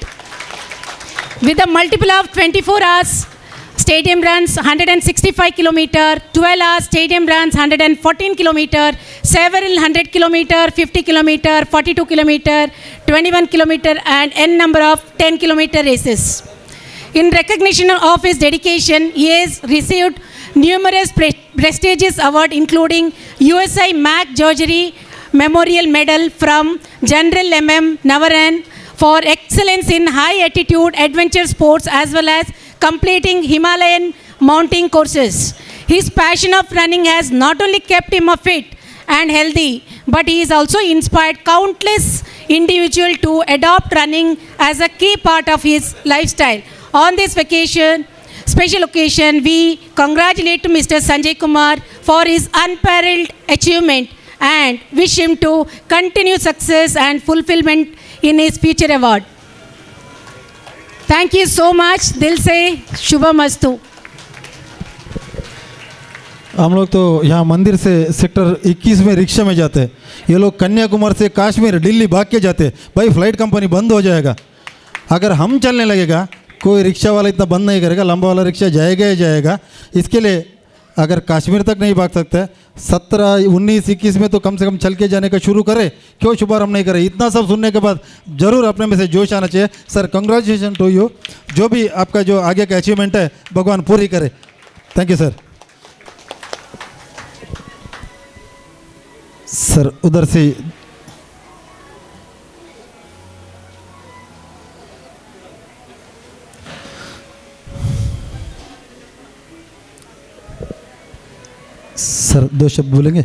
With a multiple of 24 hours stadium runs 165 kilometer, 12 hours stadium runs 114 kilometer, several 100 kilometer, 50 kilometer, 42 kilometer, 21 kilometer and n number of 10 kilometer races. In recognition of his dedication, he has received numerous prestigious awards including USI Mac Georgery Memorial Medal from General MM Navaran for excellence in high altitude adventure sports as well as completing Himalayan mountain courses. His passion of running has not only kept him fit and healthy, but he has also inspired countless individuals to adopt running as a key part of his lifestyle. On this special occasion, we congratulate Mr. Sanjay Kumar for his unparalleled achievement and wish him to continue success and fulfillment in his future award. Thank you so much. दिल से शुभमस्तु। हम लोग तो यहाँ मंदिर से sector 21 में रिक्शा में जाते हैं, ये लोग कन्याकुमारी से काश्मीर दिल्ली भाग के जाते हैं। भाई फ्लाइट कंपनी बंद हो जाएगा, अगर हम चलने लगेगा कोई रिक्शा वाला इतना बंद नहीं करेगा, लंबा वाला रिक्शा जाएगा ही जाएगा। इसके लिए अगर कश्मीर तक नहीं भाग सकते, 17, 19, 21 में तो कम से कम चल के जाने का शुरू करें, क्यों शुभारंभ नहीं करें? इतना सब सुनने के बाद ज़रूर अपने में से जोश आना चाहिए। सर कंग्रेचुलेशन टू यू, जो भी आपका जो आगे का अचीवमेंट है भगवान पूरी करे। Thank you sir. सर उधर से सर 2 शब्द बोलेंगे?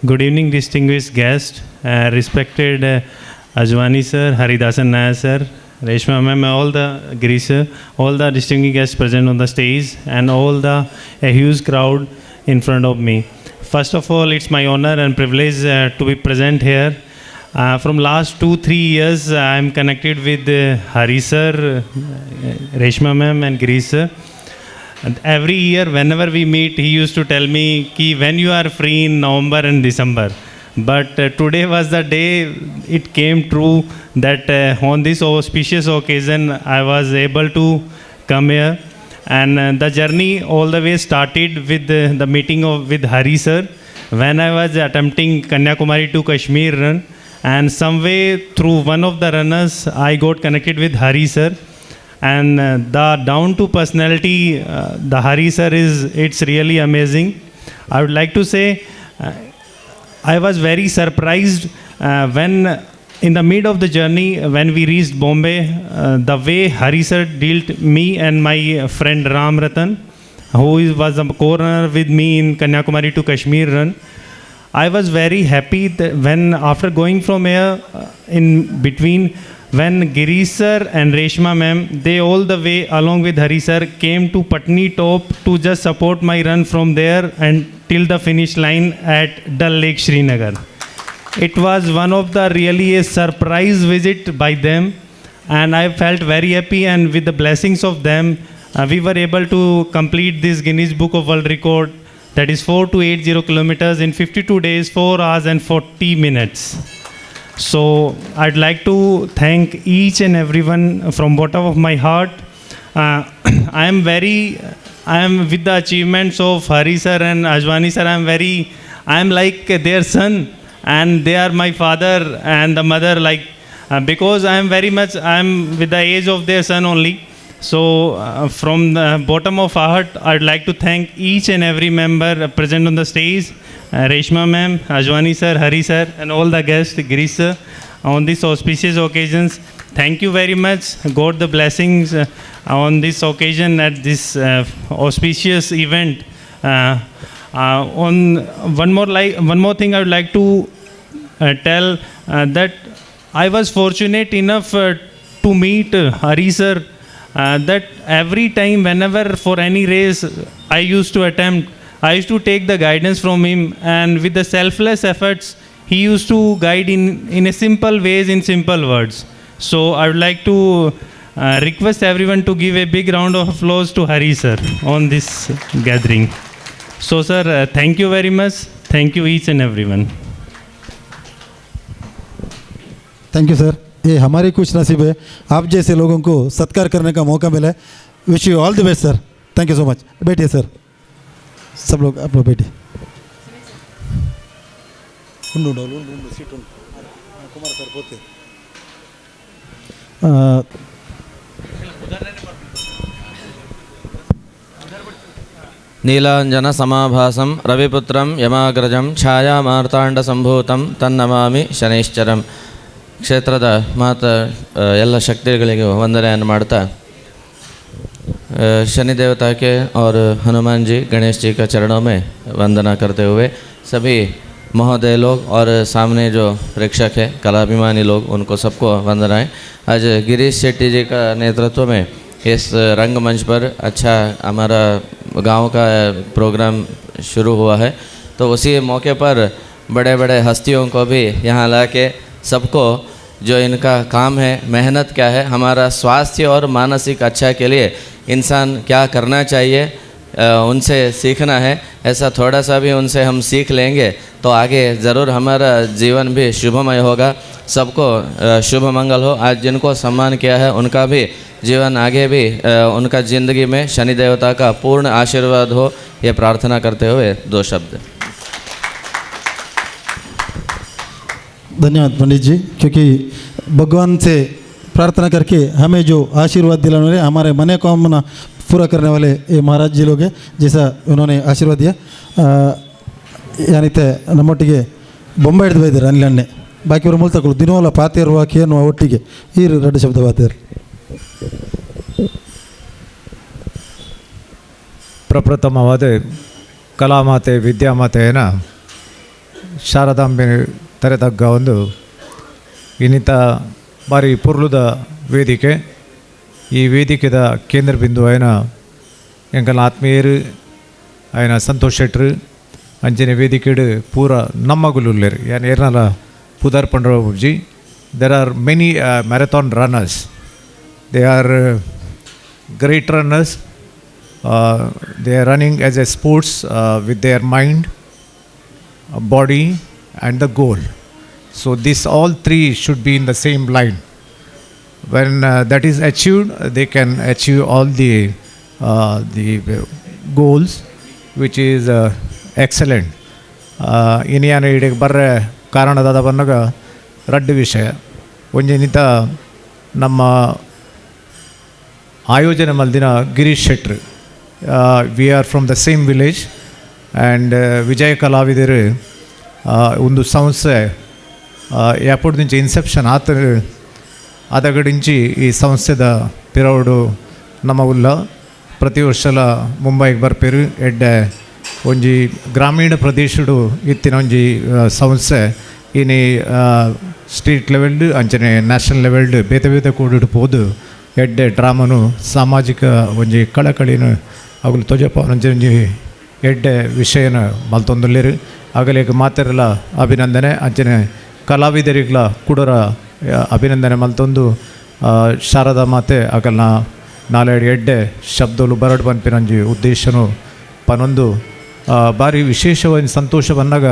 Good evening, distinguished guests, respected Ajwani sir, Haridasan Nair sir, Reshma ma'am, all the Girish sir, all the distinguished guests present on the stage, and all a huge crowd in front of me. First of all, it's my honor and privilege to be present here. From last 2-3 years, I am connected with Hari sir, Reshma ma'am and Girish sir. And every year, whenever we meet, he used to tell me, "Ki when you are free in November and December." But today was the day it came true that on this auspicious occasion, I was able to come here. And the journey all the way started with the meeting with Hari sir when I was attempting Kanyakumari to Kashmir run. And some way through one of the runners, I got connected with Hari sir. And the down to personality, the Hari sir it's really amazing. I would like to say, I was very surprised when in the mid of the journey, when we reached Bombay, the way Hari sir dealt me and my friend Ram Ratan, who was a co-runner with me in Kanyakumari to Kashmir run. I was very happy that when after going from here, in between, when Girish sir and Reshma ma'am, they all the way along with Hari sir came to Patni top to just support my run from there and till the finish line at Dal Lake, Srinagar. It was one of the really a surprise visit by them, and I felt very happy, and with the blessings of them, we were able to complete this Guinness Book of World Record, that is 4280 kilometers in 52 days, 4 hours and 40 minutes. So I'd like to thank each and everyone from bottom of my heart. I am with the achievements of Hari sir and Ajwani sir. I am like their son, and they are my father and the mother, because I am with the age of their son only. So from the bottom of our heart, I'd like to thank each and every member present on the stage, Reshma ma'am, Ajwani sir, Hari sir, and all the guests, Girish sir, on these auspicious occasions. Thank you very much. God the blessings on this occasion at this auspicious event. On one more thing I would like to tell that I was fortunate enough to meet Hari sir. That every time, whenever for any race I used to attempt, I used to take the guidance from him, and with the selfless efforts, he used to guide in a simple ways, in simple words. So I would like to request everyone to give a big round of applause to Hari sir on this gathering. So sir, thank you very much. Thank you each and everyone. Thank you sir, ये हमारी कुछ नसीब है आप जैसे लोगों को सत्कार करने का मौका मिला है. Wish you all the best sir. Thank you so much. बैठिए सर, सब लोग आप लोग बैठिए. कुमार सर बोलते नीलांजन समाभासं रविपुत्रं यमाग्रजं ಛಾಯಾಮಾರ್ತಾಂಡಸಂಭೂತಂ ತನ್ನಮಾಮಿ ಶನೈಶ್ಚರಂ. ಕ್ಷೇತ್ರದ ಎಲ್ಲ ಶಕ್ತಿಗಳಿಗೂ ವಂದನೆಯನ್ನು ಮಾಡ್ತಾ शनि देवता के और हनुमान जी, गणेश जी का चरणों में वंदना करते हुए सभी महोदय लोग और सामने जो प्रेक्षक है, कलाभिमानी लोग, उनको सबको वंदनाएं. आज गिरीश शेट्टी जी का नेतृत्व में इस रंगमंच पर अच्छा हमारा गांव का प्रोग्राम शुरू हुआ है. तो उसी मौके पर बड़े बड़े हस्तियों को भी यहाँ ला के सबको जो इनका काम है, मेहनत क्या है, हमारा स्वास्थ्य और मानसिक अच्छा के लिए इंसान क्या करना चाहिए, उनसे सीखना है. ऐसा थोड़ा सा भी उनसे हम सीख लेंगे तो आगे ज़रूर हमारा जीवन भी शुभमय होगा. सबको शुभ मंगल हो. आज जिनको सम्मान किया है उनका भी जीवन आगे भी उनका ज़िंदगी में शनि देवता का पूर्ण आशीर्वाद हो, ये प्रार्थना करते हुए 2 शब्द. धन्यवाद पंडित जी, क्योंकि भगवान से प्रार्थना करके हमें जो आशीर्वाद दिलाने वाले, हमारे मने कामना पूरा करने वाले ये महाराज जी लोग हैं, जैसा उन्होंने आशीर्वाद दिया. ಏನಿತ್ತೆ ನಮ್ಮೊಟ್ಟಿಗೆ ಬೊಂಬೆ ಹಿಡಿದು ಬೈದಾರೆ ಅನಿಲಣ್ಣೆ. ಬಾಕಿಯವರು ಮೂಲ ತಗೊಳ್ಳು ದಿನವಲ್ಲ ಪಾತೇರು ವಾಕ್ಯನು ಒಟ್ಟಿಗೆ ಈ 2 ಶಬ್ದ ಪಾತೇರು. ಪ್ರಪ್ರಥಮವಾದ ಕಲಾಮಾತೆ ವಿದ್ಯಾಮಾತೆಯನ್ನ ಶಾರದಾಂಬೆ ತರೆತಗ್ಗ ಒಂದು ಇನ್ನಿತ ಬಾರಿ ಪುರ್ಲುದ ವೇದಿಕೆ. ಈ ವೇದಿಕೆದ ಕೇಂದ್ರ ಬಿಂದು ఆయన ಎಂಕಲ್ ಆತ್ಮೀಯರು ఆయన ಸಂತೋಷ್ ಶೆಟ್ರು ಅಂಚನೆ ವೇದಿಕೆಡು ಪೂರ ನಮ್ಮಗುಲುಲ್ಲೇರು ಯಾನ್ ಏರ್ನಲ ಪುದರ್ ಪಂಡ್ರಬುಜಿ. There are many marathon runners, they are great runners they are running as a sports with their mind, body and the goal. So this all three should be in the same line. When that is achieved, they can achieve all the goals, which is excellent. ಇನಿಯಾನ ಇಡಿಗೆ ಬರ್ರೆ ಕಾರಣದಾದ ಬಂದಾಗ ರಡ್ಡು ವಿಷಯ ಒಂಜಿನಿತ ನಮ್ಮ ಆಯೋಜನೆ ಮಲ್ದಿನ ಗಿರೀಶ್ ಶೆಟ್ರು. We are from the same village and Vijaya Kalavidaru ಒಂದು ಸಂಸ್ಥೆ ఎప్పటి నుంచి ఇన్సెప్షన్ అదగడించి ఈ సంస్థದ ಪಿರೌಡು ನಮ್ಮ ಉಲ್ಲ ಪ್ರತಿ ವರ್ಷಲ ಮುಂಬೈಗೆ ಬರ್ಪೇರು ಎಡ್ಡೆ ಒಂಜಿ ಗ್ರಾಮೀಣ ಪ್ರದೇಶಡು ಇತ್ತಿನ ಒಂಜಿ ಸಂಸ್ಥೆ ಇನಿ ಸ್ಟೇಟ್ ಲೆವೆಲ್ಡ್ ಅಂಚನೆ ನ್ಯಾಷನಲ್ ಲೆವೆಲ್ಡ್ ಬೇತೆ ಬೇತೆ ಕೂಡಿಡು ಪೋದು ಎಡ್ಡೆ ಡ್ರಾಮನು ಸಾಮಾಜಿಕ ಒಂಜಿ ಕಳಕಳಿನ ಅವುಲು ತೊಜಪ ಒಂಜಿ ಎಡ್ಡೆ ವಿಷಯನ ಮಲ್ತೊಂದುಲ್ಲೇರು ಆಗಲೇಗ ಮಾತೆರಲ ಅಭಿನಂದನೆ ಅಂಚನೆ ಕಲಾವಿದರಿಗ್ಲ ಕುಡರ ಅಭಿನಂದನೆ ಮಲ್ತೊಂದು ಶಾರದಾ ಮಾತೆ ಆಗಲ್ನ ನಾಲೆಡ್ ಎಡ್ಡೆ ಶಬ್ದಲು ಬರಡು ಪನ್ಪಿನಂಜಿ ಉದ್ದೇಶನು ಪನೊಂದು ಭಾರಿ ವಿಶೇಷವಾಗಿ ಸಂತೋಷ ಬಂದಾಗ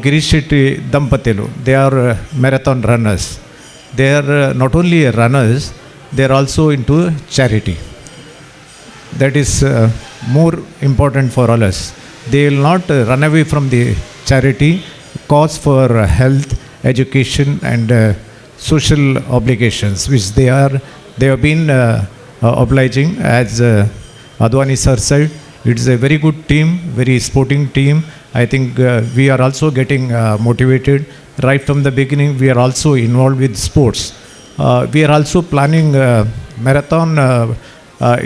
ಗಿರೀಶ್ ಶೆಟ್ಟಿ ದಂಪತಿಗಳು they are marathon runners. They are not only runners, they are also into charity. That is more important for all us. They will not run away from the charity cause for health, education and social obligations which they have been obliging. As Advani sir said, it is a very good team, very sporting team. I think we are also getting motivated right from the beginning. We are also involved with sports. We are also planning marathon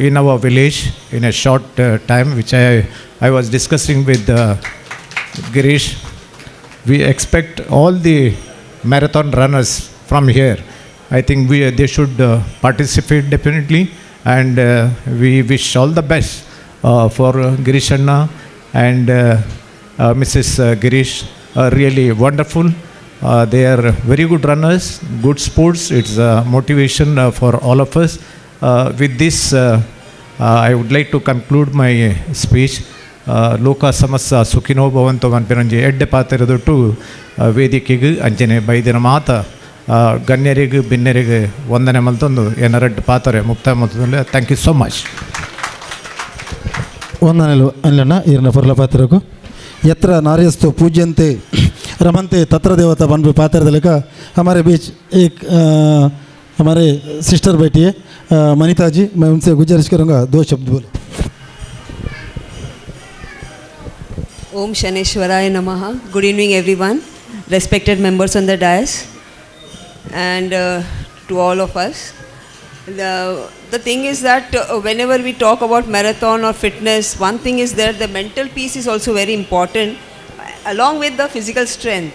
in our village in a short time, which I was discussing with Girish. We expect all the marathon runners from here. I think they should participate definitely, and we wish all the best for Girish Anna and Mrs. Girish. Really wonderful. They are very good runners, good sports. It's a motivation for all of us. With this, I would like to conclude my speech. ಲೋಕ ಸಮಸ್ತ ಸುಖಿನೋ ಭವಂತು ಅನ್ಪಿರಂಜಿ ಎಡ್ಡೆ ಪಾತ್ರದೊಟ್ಟು ವೇದಿಕೆಗೆ ಅಂಚನೆ ಬೈದಿನ ಮಾತ ಗಣ್ಯರಿಗೆ ಭಿನ್ನರಿಗೆ ವಂದನೆ ಮಲ್ತೊಂದು ಏನರಡ್ಡು ಪಾತ್ರೆ ಮುಕ್ತಾಯ ಮಲ್ತೊಂದು. Thank you so much. ವಂದನೆಲು ಅಲ್ಲಣ್ಣ ಈರಿನ ಪೊರ್ಲ ಪಾತ್ರಕ್ಕೂ ಯತ್ರ ನಾರ್ಯಸ್ತು ಪೂಜ್ಯಂತೆ रमनते तत्र देवता बन भी पाते लेकर हमारे बीच एक हमारे सिस्टर बैठी है मनीता जी. मैं उनसे गुजारिश करूँगा 2 शब्द बोले. Om Shaneshwaraya Namaha. Good evening everyone, respected members on the dais and to all of us. The thing is that whenever we talk about marathon or fitness, one thing is that the mental piece is also very important along with the physical strength.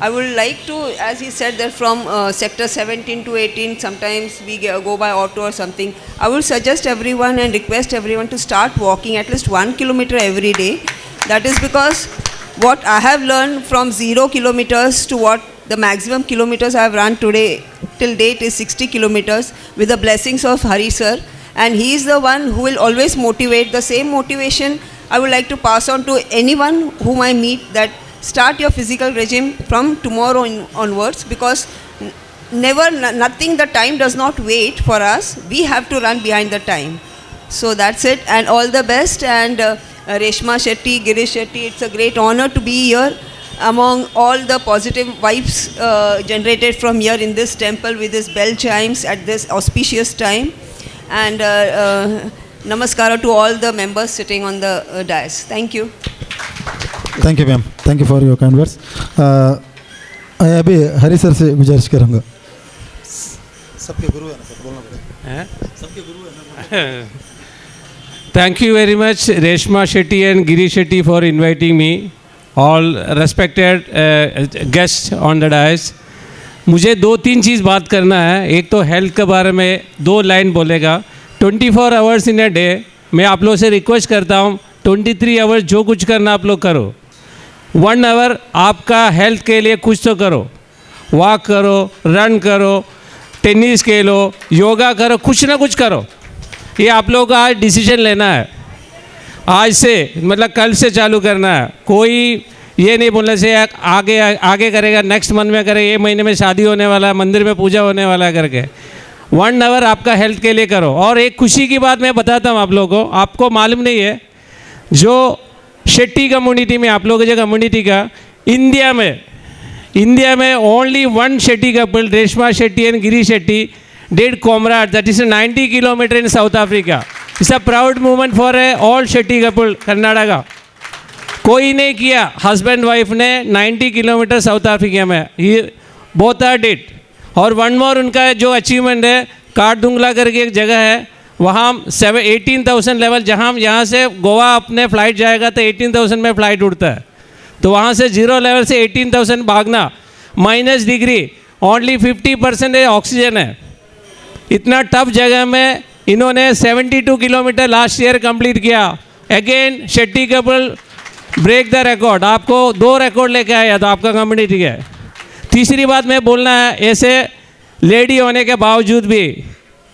I would like to, as he said that from sector 17 to 18 sometimes we go by auto or something. I would suggest everyone and request everyone to start walking at least 1 kilometer every day. That is because what I have learned from 0 kilometers to what the maximum kilometers I have run today till date is 60 kilometers with the blessings of Hari sir, and he is the one who will always motivate. The same motivation I would like to pass on to anyone whom I meet, that start your physical regime from tomorrow onwards, because nothing, the time does not wait for us. We have to run behind the time. So that's it, and all the best. And Reshma Shetty, Girish Shetty, it's a great honor to be here among all the positive vibes generated from here in this temple with this bell chimes at this auspicious time. And namaskara to all the members sitting on the dais. Thank you. Thank you ma'am, thank you for your kind words. मैं अभी हरी sir से गुजारिश करूँगा. सबके गुरु है ना sir, बोलना पड़ेगा. सबके गुरु है ना. Thank you very much Reshma Shetty and Girish Shetty for inviting me. All respected guests on the dais. मुझे 2-3 चीज़ बात करना है. एक तो हेल्थ के बारे में 2 लाइन बोलेगा. 24 आवर्स इन ए डे. मैं आप लोगों से रिक्वेस्ट करता हूँ 23 आवर्स जो कुछ करना आप लोग करो. 1 आवर आपका हेल्थ के लिए कुछ तो करो. वॉक करो, रन करो, टेनिस खेलो, योगा करो, कुछ ना कुछ करो. ये आप लोगों का आज डिसीजन लेना है, आज से मतलब कल से चालू करना है। कोई ये नहीं बोलने से आगे आगे करेगा, नेक्स्ट मंथ में करेगा, ये महीने में शादी होने वाला है, मंदिर में पूजा होने वाला है करके 1 आवर आपका हेल्थ के लिए करो। और एक खुशी की बात मैं बताता हूँ आप लोगों को, आपको मालूम नहीं है, जो शेट्टी कम्युनिटी में आप लोगों की जो कम्युनिटी का इंडिया में only 1 Shetty couple, Reshma Shetty and Girish Shetty did Comrade, that is 90 kilometer in South Africa. It's a proud moment for all Shetty couple, Karnataka. कोई नहीं किया, हस्बैंड वाइफ ने 90 किलोमीटर साउथ अफ्रीका में, ये बोथ आर डिड। और 1 मोर उनका जो अचीवमेंट है, काटदुंगला करके एक जगह है, वहाँ 18,000 लेवल, जहाँ यहाँ से गोवा अपने फ्लाइट जाएगा तो 18,000 में फ़्लाइट उड़ता है, तो वहाँ से 0 लेवल से 18,000 भागना, -, डिग्री, ओनली 50% ऑक्सीजन है। इतना टफ जगह में इन्होंने 72 किलोमीटर लास्ट ईयर कंप्लीट किया। Again Shetty couple break the record, आपको 2 रिकॉर्ड लेके आया तो आपका कम्युनिटी है। तीसरी बात मैं बोलना है, ऐसे लेडी होने के बावजूद भी,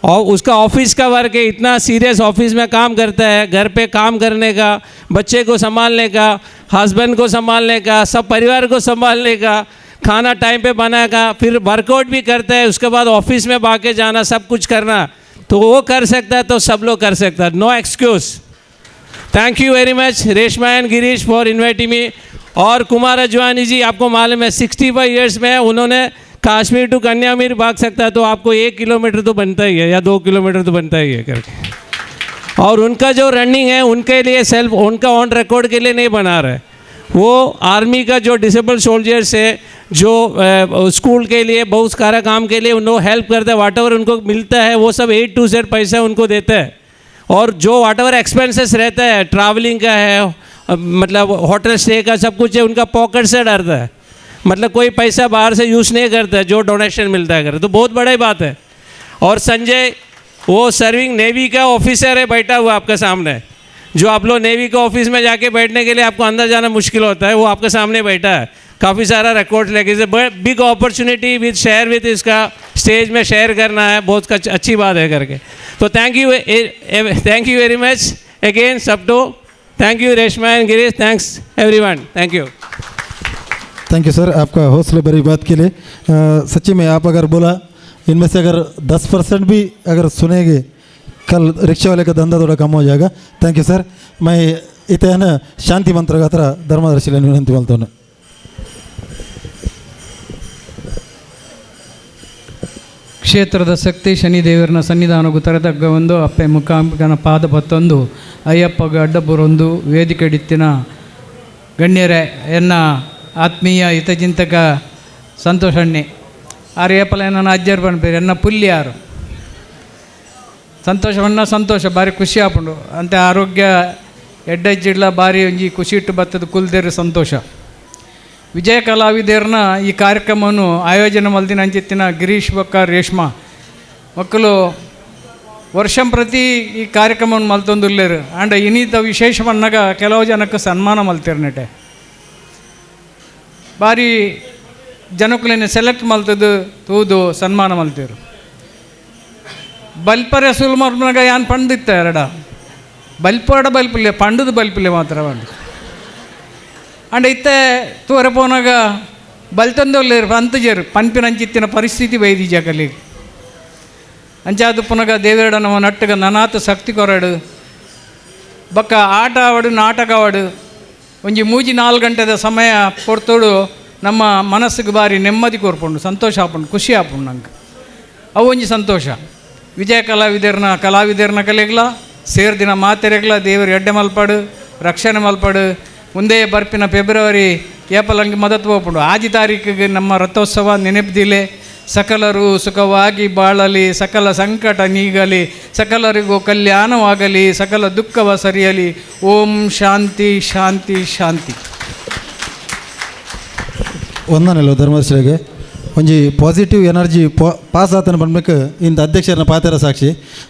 और उसका ऑफिस का वर्क है, इतना सीरियस ऑफिस में काम करता है, घर पे काम करने का, बच्चे को संभालने का, हस्बैंड को संभालने का, सब परिवार को संभालने का, खाना टाइम पे बनाएगा, फिर वर्कआउट भी करता है, उसके बाद ऑफिस में भाग के जाना, सब कुछ करना, तो वो कर सकता है तो सब लोग कर सकता है, no excuse. Thank you very much Reshma and Girish for inviting me. और कुमार अजवानी जी, आपको मालूम है 65 ईयर्स में उन्होंने कश्मीर टू कन्याकुमारी भाग सकता है, तो आपको 1 किलोमीटर तो बनता ही है या 2 किलोमीटर तो बनता ही है करके। और उनका जो रनिंग है उनके लिए सेल्फ, उनका ऑन रिकॉर्ड के लिए नहीं बना रहे, वो आर्मी का जो डिसेबल सोल्जर्स है, जो स्कूल के लिए बहुत सारा काम के लिए उनको हेल्प करते हैं, वाटएवर उनको मिलता है वो सब A to Z पैसा उनको देता है। और जो वाटएवर एक्सपेंसेस रहता है, ट्रैवलिंग का है, मतलब होटल स्टे का, सब कुछ है उनका पॉकेट से डरता है, मतलब कोई पैसा बाहर से यूज़ नहीं करता है, जो डोनेशन मिलता है करे, तो बहुत बड़ी बात है। और संजय, वो सर्विंग नेवी का ऑफिसर है, बैठा हुआ आपके सामने, जो आप लोग नेवी के ऑफिस में जाके बैठने के लिए आपको अंदर जाना मुश्किल होता है, वो आपके सामने बैठा है, काफ़ी सारा रिकॉर्ड लेके। Big opportunity with share with, इसका स्टेज में शेयर करना है, बहुत अच्छी बात है करके। तो thank you very much again सबको, thank you Reshma and Girish, thanks everyone, thank you. Thank you sir, आपका हौसले भरी बात के लिए। सच्ची में आप अगर बोला, इनमें से अगर 10% भी अगर सुनेंगे, कल रिक्शा वाले का धंधा थोड़ा कम हो जाएगा। Thank you sir. मैं इतने है ना शांति मंत्र का धर्मदर्शिला विनंती बोलता हूँ। ಕ್ಷೇತ್ರದ ಶಕ್ತಿ ಶನಿದೇವರನ ಸನ್ನಿಧಾನಕ್ಕೂ ತರತಕ್ಕ ಒಂದು ಅಪ್ಪೆ ಮುಖಾಂಬಿಕನ ಪಾದ ಪತ್ತೊಂದು ಅಯ್ಯಪ್ಪಗ ಅಡ್ಡಪುರೊಂದು ವೇದಿಕೆ ಇಡಿತ್ತಿನ ಗಣ್ಯರೇ, ಎನ್ನ ಆತ್ಮೀಯ ಹಿತಚಿಂತಕ ಸಂತೋಷ್ ಅಣ್ಣಿ ಆರು ಏಪಲ ನನ್ನ ಅಜ್ಜರು ಬಂದ್ಬೇರು, ಎನ್ನ ಪುಲ್ಯಾರು ಸಂತೋಷವನ್ನ ಸಂತೋಷ ಭಾರಿ ಖುಷಿ ಆಪುಂಡು ಅಂತೆ, ಆರೋಗ್ಯ ಎಡ್ಡಜ್ಜಿಡ್ಲ ಭಾರಿ ಒಂಜಿ ಖುಷಿ ಇಟ್ಟು ಬತ್ತದ ಕುಲ್ದೇರು ಸಂತೋಷ। ವಿಜಯ ಕಲಾವಿದರನ್ನ ಈ ಕಾರ್ಯಕ್ರಮವನ್ನು ಆಯೋಜನೆ ಮಲ್ದಿನ ಅಂಚಿತ್ತಿನ ಗಿರೀಶ್ ಬಕ್ಕ ರೇಷ್ಮಾ ಮಕ್ಕಳು ವರ್ಷಂ ಪ್ರತಿ ಈ ಕಾರ್ಯಕ್ರಮವನ್ನು ಮಲ್ತೊಂದುಲ್ಲೇರು ಆಂಡ ಇನ್ನಿತ ವಿಶೇಷವನ್ನಾಗ ಕೆಲವು ಜನಕ್ಕೆ ಸನ್ಮಾನ ಮಲ್ತೇರು ನೆಟೆ, ಭಾರಿ ಜನಕ್ಕಲೇನೆ ಸೆಲೆಕ್ಟ್ ಮಲ್ತದ್ದು ತೂದು ಸನ್ಮಾನ ಮಲ್ತೇರು। ಬಲ್ಪರ ಸುಲ್ ಮರ್ನಾಗ ಯಾನ್ ಪಂಡಿತ್ತ ಎರಡ ಬಲ್ಪಡ ಬಲ್ಪಿಲ್ಲ, ಪಂಡದ ಬಲ್ಪಿಲ್ಲ ಮಾತ್ರ ಬಂದು ಅಂಡ್ ಇತ್ತೆ ತೋರಪೋನಾಗ ಬಲ್ತಂದೋಲ್ಲೇರು ಅಂತಜರು ಪನ್ಪಿನಂಚಿತ್ತಿನ ಪರಿಸ್ಥಿತಿ ವೈದಿ ಜಗಲಿಗೆ ಅಂಚಾದು ಪುನಗ ದೇವೇರಡ ನಮ್ಮ ನಟ್ಟಗ ನನಾತ ಶಕ್ತಿ ಕೊರಡು ಬಕ್ಕ ಆಟ ಆವಡು ನಾಟಕ ಆವಡು ಒಂಜಿ 3-4 ಗಂಟೆದ ಸಮಯ ಕೊಡ್ತೋಡು ನಮ್ಮ ಮನಸ್ಸಿಗೆ ಭಾರಿ ನೆಮ್ಮದಿ ಕೋರ್ಪುಂಡು, ಸಂತೋಷ ಆಪುಂಡು, ಖುಷಿ ಆಪುಂಡು ನಂಗೆ, ಅವು ಒಂಜಿ ಸಂತೋಷ। ವಿಜಯ ಕಲಾವಿದರನ ಕಲೆಗ್ಲ ಸೇರ್ದಿನ ಮಾತೆರೆಗ್ಲ ದೇವರು ಎಡ್ಡೆ ಮಲ್ಪಾಡು, ರಕ್ಷಣೆ ಮಲ್ಪಾಡು, ಮುಂದೆ ಬರ್ಪಿನ ಫೆಬ್ರವರಿ ಏಪಲಂಗೆ ಮದತ್ ಹೋಗ್ಬಿಡು 6 ತಾರೀಕಿಗೆ ನಮ್ಮ ರಥೋತ್ಸವ ನೆನಪಿದಿಲೆ, ಸಕಲರು ಸುಖವಾಗಿ ಬಾಳಲಿ, ಸಕಲ ಸಂಕಟ ನೀಗಲಿ, ಸಕಲರಿಗೂ ಕಲ್ಯಾಣವಾಗಲಿ, ಸಕಲ ದುಃಖವ ಸರಿಯಲಿ, ಓಂ ಶಾಂತಿ ಶಾಂತಿ ಶಾಂತಿ। ಒಂದನೆಲ್ಲ ಧರ್ಮದರ್ಶಿಗೆ ಒಂಜಿ ಪಾಸಿಟಿವ್ ಎನರ್ಜಿ ಪಾಸ್ ಆತನ ಬಂದ್ಬೇಕು ಇಂಥ ಅಧ್ಯಕ್ಷರನ್ನ ಪಾತ್ರ ಸಾಕ್ಷಿ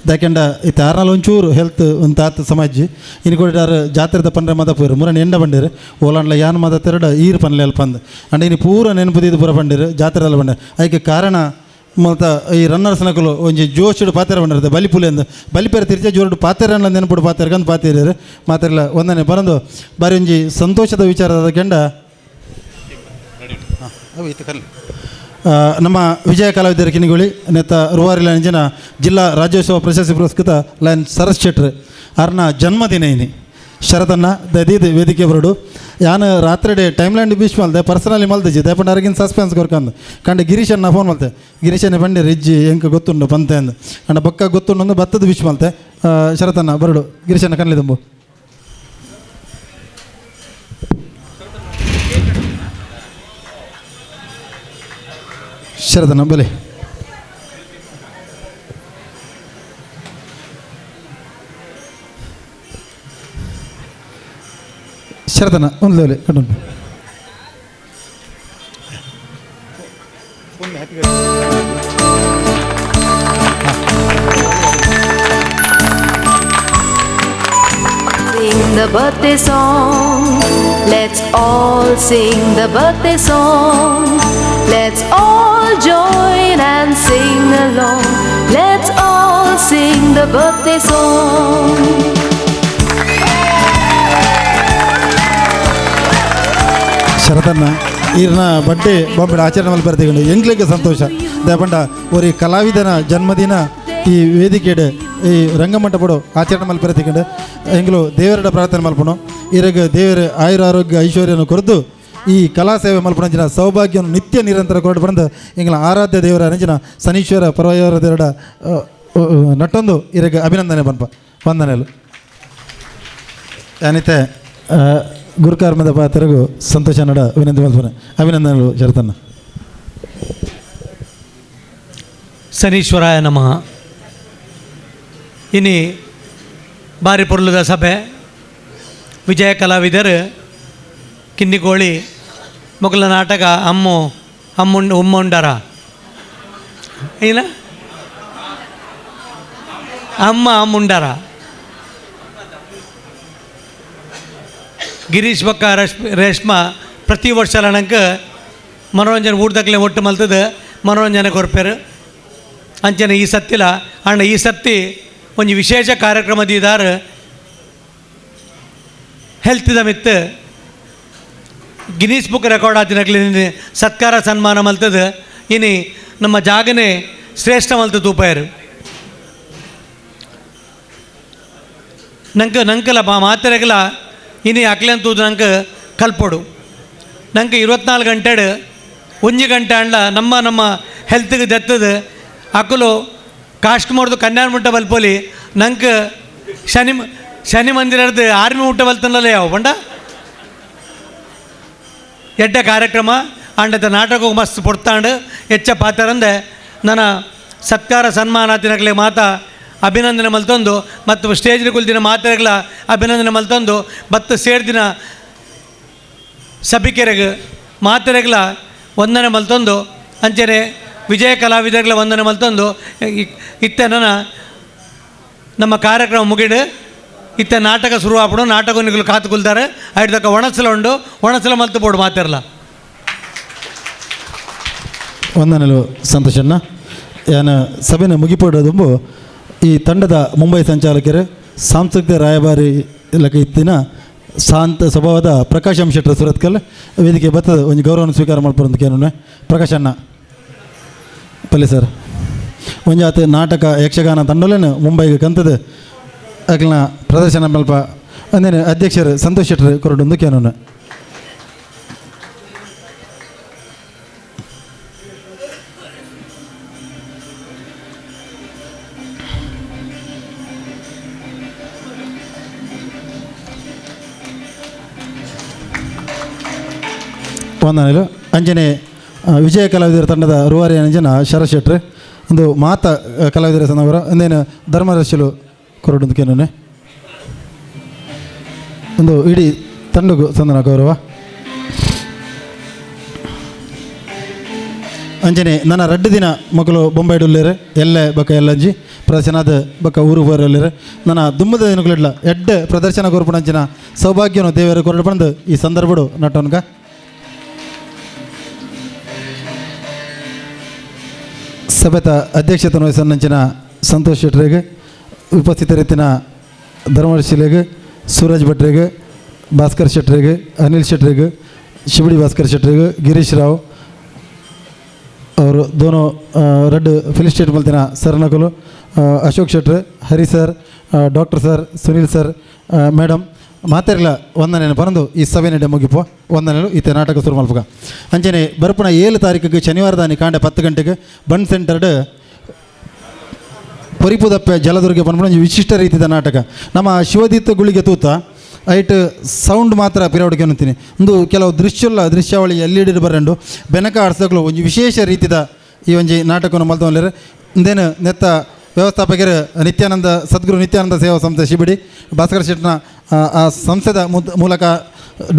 ದಾಕೆಂಡ ಇತ್ತು ಆರ್ನಲ್ಲಿ ಒಂಚೂರು ಹೆಲ್ತ್ ಒಂದು ಆತ ಸಮಾಜಿ ಇನ್ನು ಕೊಟ್ಟಾರು ಜಾತ್ರೆದ ಪಂಡ್ರೆ ಮದ ಪೂರು ಮೂರನ್ನು ಎಂಡ ಬಂದಿರು ಓಲಾಂಡ್ಲ ಯಾನ್ ಮದ ತೆರಡ ಈರು ಪನ್ಲೆ ಅಲ್ಪ ಅಂದ್ ಅಂಡ್ ಇನ್ನು ಪೂರ ನೆನಪುದಿದ್ದು ಪೂರ ಬಂದಿರು ಜಾತ್ರೆಲ್ಲ ಬಂಡ ಅದಕ್ಕೆ ಕಾರಣ ಮತ್ತು ಈ ರನ್ನರ್ಸ್ ನಕಲು ಒಂಜಿ ಜೋಶುಡು ಪಾತೆರ ಬಂದಿರುತ್ತೆ ಬಲಿಪುಲಿ ಅಂದ ಬಲಿಪೇರ ತಿರ್ಚೆ ಜೋರುಡು ಪಾತೆರ ನೆನಪುಡು ಪಾತೆರ್ಗಂದು ಪಾತಿರ ಮಾತೆರಲ್ಲ ಒಂದನೇ ಬರಂದು ಬಾರಿ ಒಂಜಿ ಸಂತೋಷದ ವಿಚಾರದ ಕೆಂಡ ನಮ್ಮ ವಿಜಯ ಕಲಾವಿದರ ಕಿನಿಗುಳಿ ನೆತ್ತ ರೂವಾರಿಲ ಅಂಜಿನ ಜಿಲ್ಲಾ ರಾಜ್ಯೋತ್ಸವ ಪ್ರಶಸ್ತಿ ಪುರಸ್ಕೃತ ಲೈನ್ ಸರಸ್ ಶೆಟ್ರ್ ಅವ್ರನ್ನ ಜನ್ಮದಿನ ಇನಿ ಶರದನ್ನ ದದೀದ್ ವೇದಿಕೆ ಬರೋಡು ಯಾನು ರಾತ್ರಿ ಟೈಮ್ ಲೈನ್ ಬೀಚ್ ಮಲ್ತೆ ಪರ್ಸನಲಿ ಮಲ್ತಿದ್ದೆ ದಯಪಂಡು ಅವ್ರಿಗಿನ ಸಸ್ಪೆನ್ಸ್ ಕೊರ್ಕಂದು ಕಂಡು ಗಿರೀಶನ್ನ ಫೋನ್ ಮಲ್ತೆ ಗಿರೀಶನೇ ಬಂಡಿ ರಿಜ್ಜಿ ಎಂಕ ಗೊತ್ತುಂಡು ಪಂತೆ ಅಂದು ಕಂಡು ಬಕ್ಕ ಗೊತ್ತುಂಡು ಒಂದು ಬತ್ತದ ಬೀಚ್ ಮಲ್ತೆ ಶರತನ್ನ ಬರಡು ಗಿರೀಶನ್ನ ಕಣ್ಲಿದಂಬು ಶರದನ್ನ ಬಲೆ ಶರದನ್ನ ಒಂದು ಲೆವೆಲೆ ಕಣ್ಣು Sing the birthday song. Let's all sing the birthday song. Let's all join and sing along. Let's all sing the birthday song. ಶರದನ್ನ ಈರ್ನ ಬಡ್ಡೆ ಬೊಬ್ಬೆ ಆಚರಣೆ ಮಲ್ಲಿ ಬರ್ತೀಕೊಂಡು ಎಂಗ್ಲಿಗೆ ಸಂತೋಷ ದಯಪಂಡ ஒரு ಕಲಾವಿದನ ಜನ್ಮದಿನ ಈ ವೇದಿಕೆಡೆ ಈ ರಂಗಮಂಟಪಡು ಆಚರಣೆ ಮಲ್ಲಿ ಬರ್ತಿಕೊಂಡು ಎಂಗ್ಲು ದೇವರ ಪ್ರಾರ್ಥನೆ ಮಲ್ಪಣು ಇರಗ ದೇವರ ಆಯುರ ಆರೋಗ್ಯ ಐಶ್ವರ್ಯನ ಕೊರದು ಈ ಕಲಾ ಸೇವೆ ಮಲ್ಪಣಂಚಿನ ಸೌಭಾಗ್ಯವನ್ನು ನಿತ್ಯ ನಿರಂತರ ಕೊರಡು ಬಂದು ಎಂಗ್ಲ ಆರಾಧ್ಯ ದೇವರ ಅಂಚಿನ ಶನೀಶ್ವರ ಪರವಯವರ ದೇವರ ನಟ್ಟೊಂದು ಇರಗ ಅಭಿನಂದನೆ ಬನ್ಪ ವಂದನೆಲು ಯಾನಿತೆ ಗುರುಕಾರ್ಮದ ಪಾತ್ರಗೂ ಸಂತೋಷ ನಡ ಅಭಿನಂದನೆ ಮಲ್ಪನೆ ಅಭಿನಂದನೆಗಳು ಶರತನ್ನ ಶನೀಶ್ವರಾಯ ನಮಃ. ಇನಿ ಬಾರಿ ಪೊರ್ಲುದ ಸಭೆ ವಿಜಯ ಕಲಾವಿದರು ಕಿನ್ನಿಗೋಳಿ ಮೊಗಲ ನಾಟಕ ಉಮ್ಮುಂಡರ ಏನ ಅಮ್ಮುಂಡರ ಗಿರೀಶ್ ಬಕ್ಕ ರೇಷ್ಮಾ ಪ್ರತಿ ವರ್ಷ ನನಗೆ ಮನೋರಂಜನೆ ಊಟದಕ್ಲೆ ಒಟ್ಟು ಮಲ್ತದ ಮನೋರಂಜನೆ ಕೊರ್ಪೇರು ಅಂಚನೆ ಈ ಸತ್ತಿಲ ಅಣ್ಣ ಈ ಸತ್ತಿ ಒಂದು ವಿಶೇಷ ಕಾರ್ಯಕ್ರಮದಿದಾರ ಹೆಲ್ತಿದ ಮಿತ್ತು ಗಿನೀಸ್ ಬುಕ್ ರೆಕಾರ್ಡ್ ಆತಿನಕ್ಲಿ ಸತ್ಕಾರ ಸನ್ಮಾನ ಮಲ್ತದ ಇನಿ ನಮ್ಮ ಜಾಗನೆ ಶ್ರೇಷ್ಠ ಮಲ್ತ ತೂಪಾಯರು ನಂಕಲ ಮಾತೆರೆಗಲ ಇನಿ ಅಕ್ಲೆಂತೂದು ನಂಗೆ ಕಲ್ಪೊಡು ನಂಗೆ 24 ಗಂಟೆಡು 1 ಗಂಟೆ ಅಂಡ್ಲ ನಮ್ಮ ಹೆಲ್ತ್ಗೆ ದತ್ತದ ಅಕ್ಕಲು ಕಾಸ್ಟ್ ಮಾಡ್ದು ಕನ್ಯಾನ ಮುಟ್ಟ ಬಲ್ಪೋಲಿ ನಂಗೆ ಶನಿ ಮಂದಿರದ ಆರ್ಮಿ ಊಟ ಬಲ್ತನಲ್ಲ ಯಾವ ಬಂಡ ಎಡ್ಡ ಕಾರ್ಯಕ್ರಮ ಅಂಡದ ನಾಟಕ ಮಸ್ತ್ ಪೊಡ್ತಾಂಡು ಹೆಚ್ಚ ಪಾತರಂದೆ ನನ್ನ ಸತ್ಕಾರ ಸನ್ಮಾನಾತಿನಗಲಿ ಮಾತಾ ಅಭಿನಂದನೆ ಮಲ್ತೊಂದು ಮತ್ತು ಸ್ಟೇಜ್ನ ಕುಲ್ದಿನ ಮಾತೆರೆಗಳ ಅಭಿನಂದನೆ ಮಲ್ತೊಂದು ಮತ್ತು ಸೇರ್ದಿನ ಸಭಿಕೆರೆಗೆ ಮಾತೆರೆಗಳ ವಂದನೆ ಮಲ್ತೊಂದು ಅಂಚನೆ ವಿಜಯ ಕಲಾವಿದಗಳ ವಂದನೆ ಮಲ್ತೊಂದು ಇತ್ತ ನಮ್ಮ ಕಾರ್ಯಕ್ರಮ ಮುಗಿಡು ಇತ್ತ ನಾಟಕ ಶುರು ಆಪಡು ನಾಟಕ ನಿಗಲು ಕಾತುಕೊಳ್ತಾರೆ ಐದಕ್ಕ ಒಣಸಲ ಉಂಡು ಒಣಸಲ ಮಲ್ತು ಬೋಡು ಮಾತಾರಲ್ಲ ವಂದನೆಲು ಸಂತೋಷನ್ನ ಯಾನ ಸಭೆನ ಮುಗಿಪಡೋದುಂಬು ಈ ತಂಡದ ಮುಂಬೈ ಸಂಚಾಲಕರು ಸಾಂಸ್ಕೃತಿಕ ರಾಯಭಾರಿ ಇಲಾಖೆ ಇತ್ತಿನ ಶಾಂತ ಸ್ವಭಾವದ ಪ್ರಕಾಶ್ ಎಂ ಶೆಟ್ಟರ್ ಸುರತ್ಕಲ್ ವೇದಿಕೆ ಬರ್ತದೆ ಒಂದು ಗೌರವವನ್ನು ಸ್ವೀಕಾರ ಮಾಡ್ಬಾರಂತ ಕೇನು ಪ್ರಕಾಶ್ ಅಣ್ಣ ಪಲ್ಲೆ ಸರ್ ಒಂಜಾತ ನಾಟಕ ಯಕ್ಷಗಾನ ತಂಡಲೇನು ಮುಂಬೈಗೆ ಕಂತದ ಅಕ್ಲನ ಪ್ರದರ್ಶನ ಮಲ್ಪ ಅಂದೇನು ಅಧ್ಯಕ್ಷರು ಸಂತೋಷ್ ಶೆಟ್ಟರ್ ಕೊರಡೊಂದು ಕೇನು ವಂದನೆಗಳು ಅಂಜನೆ ವಿಜಯ ಕಲಾವಿದರ ತಂಡದ ರೂವಾರಿ ಅಂಜನ ಶರತ್ ಶೆಟ್ರ್ ಒಂದು ಮಾತಾ ಕಲಾವಿದರ ಸಂದವರ ಅಂದೇನು ಧರ್ಮರಶಲು ಕೊರಡೊಂದು ಕೇನೇ ಒಂದು ಇಡೀ ತಂಡಗೂ ಸಂದನ ಗೌರವ ಅಂಜನೆ ನನ್ನ 2 ದಿನ ಮಕ್ಕಳು ಬೊಂಬೈಡುಲ್ಲೇರೆ ಎಲ್ಲೆ ಬಕ್ಕ ಎಲ್ಲಂಜಿ ಪ್ರದರ್ಶನದ ಬಕ್ಕ ಊರು ಬರಲಿರೆ ನನ್ನ ದುಮ್ಮದ ದಿನಗಳಿಡ್ಲ ಎಡ್ಡೆ ಪ್ರದರ್ಶನ ಕೊರ್ಪಣಂಚಿನ ಸೌಭಾಗ್ಯನು ದೇವರ ಕೊರಡು ಬಂದು ಈ ಸಂದರ್ಭಡು ನಟೋನ್ಗ ಸಭೆತ ಅಧ್ಯಕ್ಷತೆ ವಹಿಸನ್ನಂಚಿನ ಸಂತೋಷ್ ಶೆಟ್ರಿಗೆ, ಉಪಸ್ಥಿತರಿತ್ತಿನ ಧರ್ಮಶಿಲೆಗೆ, ಸೂರಜ್ ಭಟ್ರಿಗೆ, ಭಾಸ್ಕರ್ ಶೆಟ್ರಿಗೆ, ಅನಿಲ್ ಶೆಟ್ರಿಗೆ, ಶಿವಡಿ ಭಾಸ್ಕರ್ ಶೆಟ್ರಿಗೆ, ಗಿರೀಶ್ ರಾವ್ ಅವರು दोनों रेड फिलिप स्टेट मल्तिನ ಸರ್ ನಕಲು, ಅಶೋಕ್ ಶೆಟ್ರೆ, Hari sir, doctor sir, Sunil sir, madam ಮಾತಾರಿಲ್ಲ ವಂದನೆಯನ್ನು ಬರೆದು ಈ ಸಭೆನೆಡೆ ಮುಗಿಪೋ ವಂದನೆಗಳು ಈತ ನಾಟಕ ಶುರು ಮಲ್ಪಗ ಅಂಚನೆ ಬರ್ಪುಣ 7 ತಾರೀಕಿಗೆ ಶನಿವಾರದಾನಿ ಕಾಂಡೆ 10 ಗಂಟೆಗೆ ಬನ್ ಸೆಂಟರ್ಡ್ ಪರಿಪುದಪ್ಪೆ ಜಲದುರ್ಗ ಬಂದ್ಬಿಟ್ಟು ವಿಶಿಷ್ಟ ರೀತಿಯ ನಾಟಕ ನಮ್ಮ ಶಿವದೀತ್ ಗುಳಿಗೆ ತೂತ ಐಟ್ ಸೌಂಡ್ ಮಾತ್ರ ಪಿರವಡಿಗೆ ಅನ್ನತೀನಿ ಒಂದು ಕೆಲವು ದೃಶ್ಯಾವಳಿ LED ಬರಂಡು ಬೆನಕ ಆಡ್ಸಗಳು ಒಂದು ವಿಶೇಷ ರೀತಿಯ ಈ ಒಂದು ನಾಟಕವನ್ನು ಮಲ್ತೊಂದಿರ ಇಂದೇನು ನೆತ್ತ ವ್ಯವಸ್ಥಾಪಕರು ನಿತ್ಯಾನಂದ ಸದ್ಗುರು ನಿತ್ಯಾನಂದ ಸೇವಾ ಸಂಸ್ಥೆ ಶಿಬಿಡಿ ಭಾಸ್ಕರ್ ಶೆಟ್ನ ಆ ಸಂಸ್ಥೆದ ಮೂಲಕ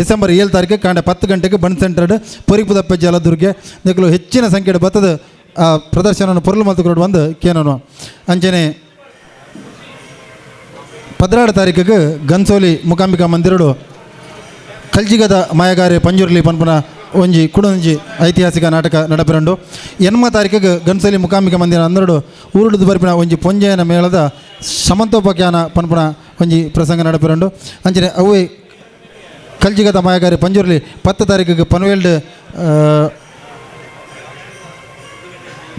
ಡಿಸೆಂಬರ್ 7 ತಾರೀಕು ಕಾಂಡೆ 10 ಗಂಟೆಗೆ ಬನ್ ಸೆಂಟರ್ಡ್ ಪರಿಪುದಪ್ಪೆ ಜಲದುರ್ಗೆ ನೆಕ್ಕಲು ಹೆಚ್ಚಿನ ಸಂಖ್ಯೆಯ ಬತ್ತದ ಆ ಪ್ರದರ್ಶನವನ್ನು ಪೊರ್ಲು ಮಲ್ತುಕೊಂಡು ಬಂದು ಕೇನೋನು ಅಂಚನೆ 16 ತಾರೀಕಿಗೆ ಗನ್ಸೋಲಿ ಮುಕಾಂಬಿಕಾ ಮಂದಿರಡು ಕಲ್ಜಿಗದ ಮಾಯಗಾರೆ ಪಂಜುರ್ಲಿ ಪನ್ಪುನ ಒಂಜಿ ಕುಡೊಂಜಿ ಐತಿಹಾಸಿಕ ನಾಟಕ ನಡಪೆರಂಡು 8 ತಾರೀಕಿಗೆ ಗನ್ಸೋಲಿ ಮುಕಾಂಬಿಕಾ ಮಂದಿರ ಅಂದರಡು ಊರುಡು ಬರ್ಪಿನ ಒಂಜಿ ಪೊಂಜಯನ ಮೇಳದ ಸಮಂತೋಪಖ್ಯಾನ ಪನ್ಪುನ ಒಂಜಿ ಪ್ರಸಂಗ ನಡಪೆರಂಡು ಅಂಚನೆ ಅವೇ ಕಲ್ಜಿಗದ ಮಾಯಗಾರೆ ಪಂಜುರ್ಲಿ 10 ತಾರೀಕಿಗೆ ಪನ್ವೇಲ್ಡ್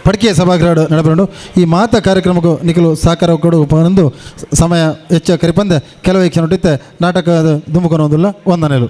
ಪಡ್ಕೆ ಸಭಾಗೃಹ ನಡಪೆರಂಡು ಈ ಮಾತ ಕಾರ್ಯಕ್ರಮಕ್ಕೂ ನಿಖಲು ಸಹಕಾರ ಕೊಡು ಬಂದು ಸಮಯ ಹೆಚ್ಚು ಕರಿಪಂದೆ ಕೆಲವು ಕ್ಷಣ ನಾಟಕದ ದುಂಬುಕೊನೋದಿಲ್ಲ ವಂದನೆಗಳು.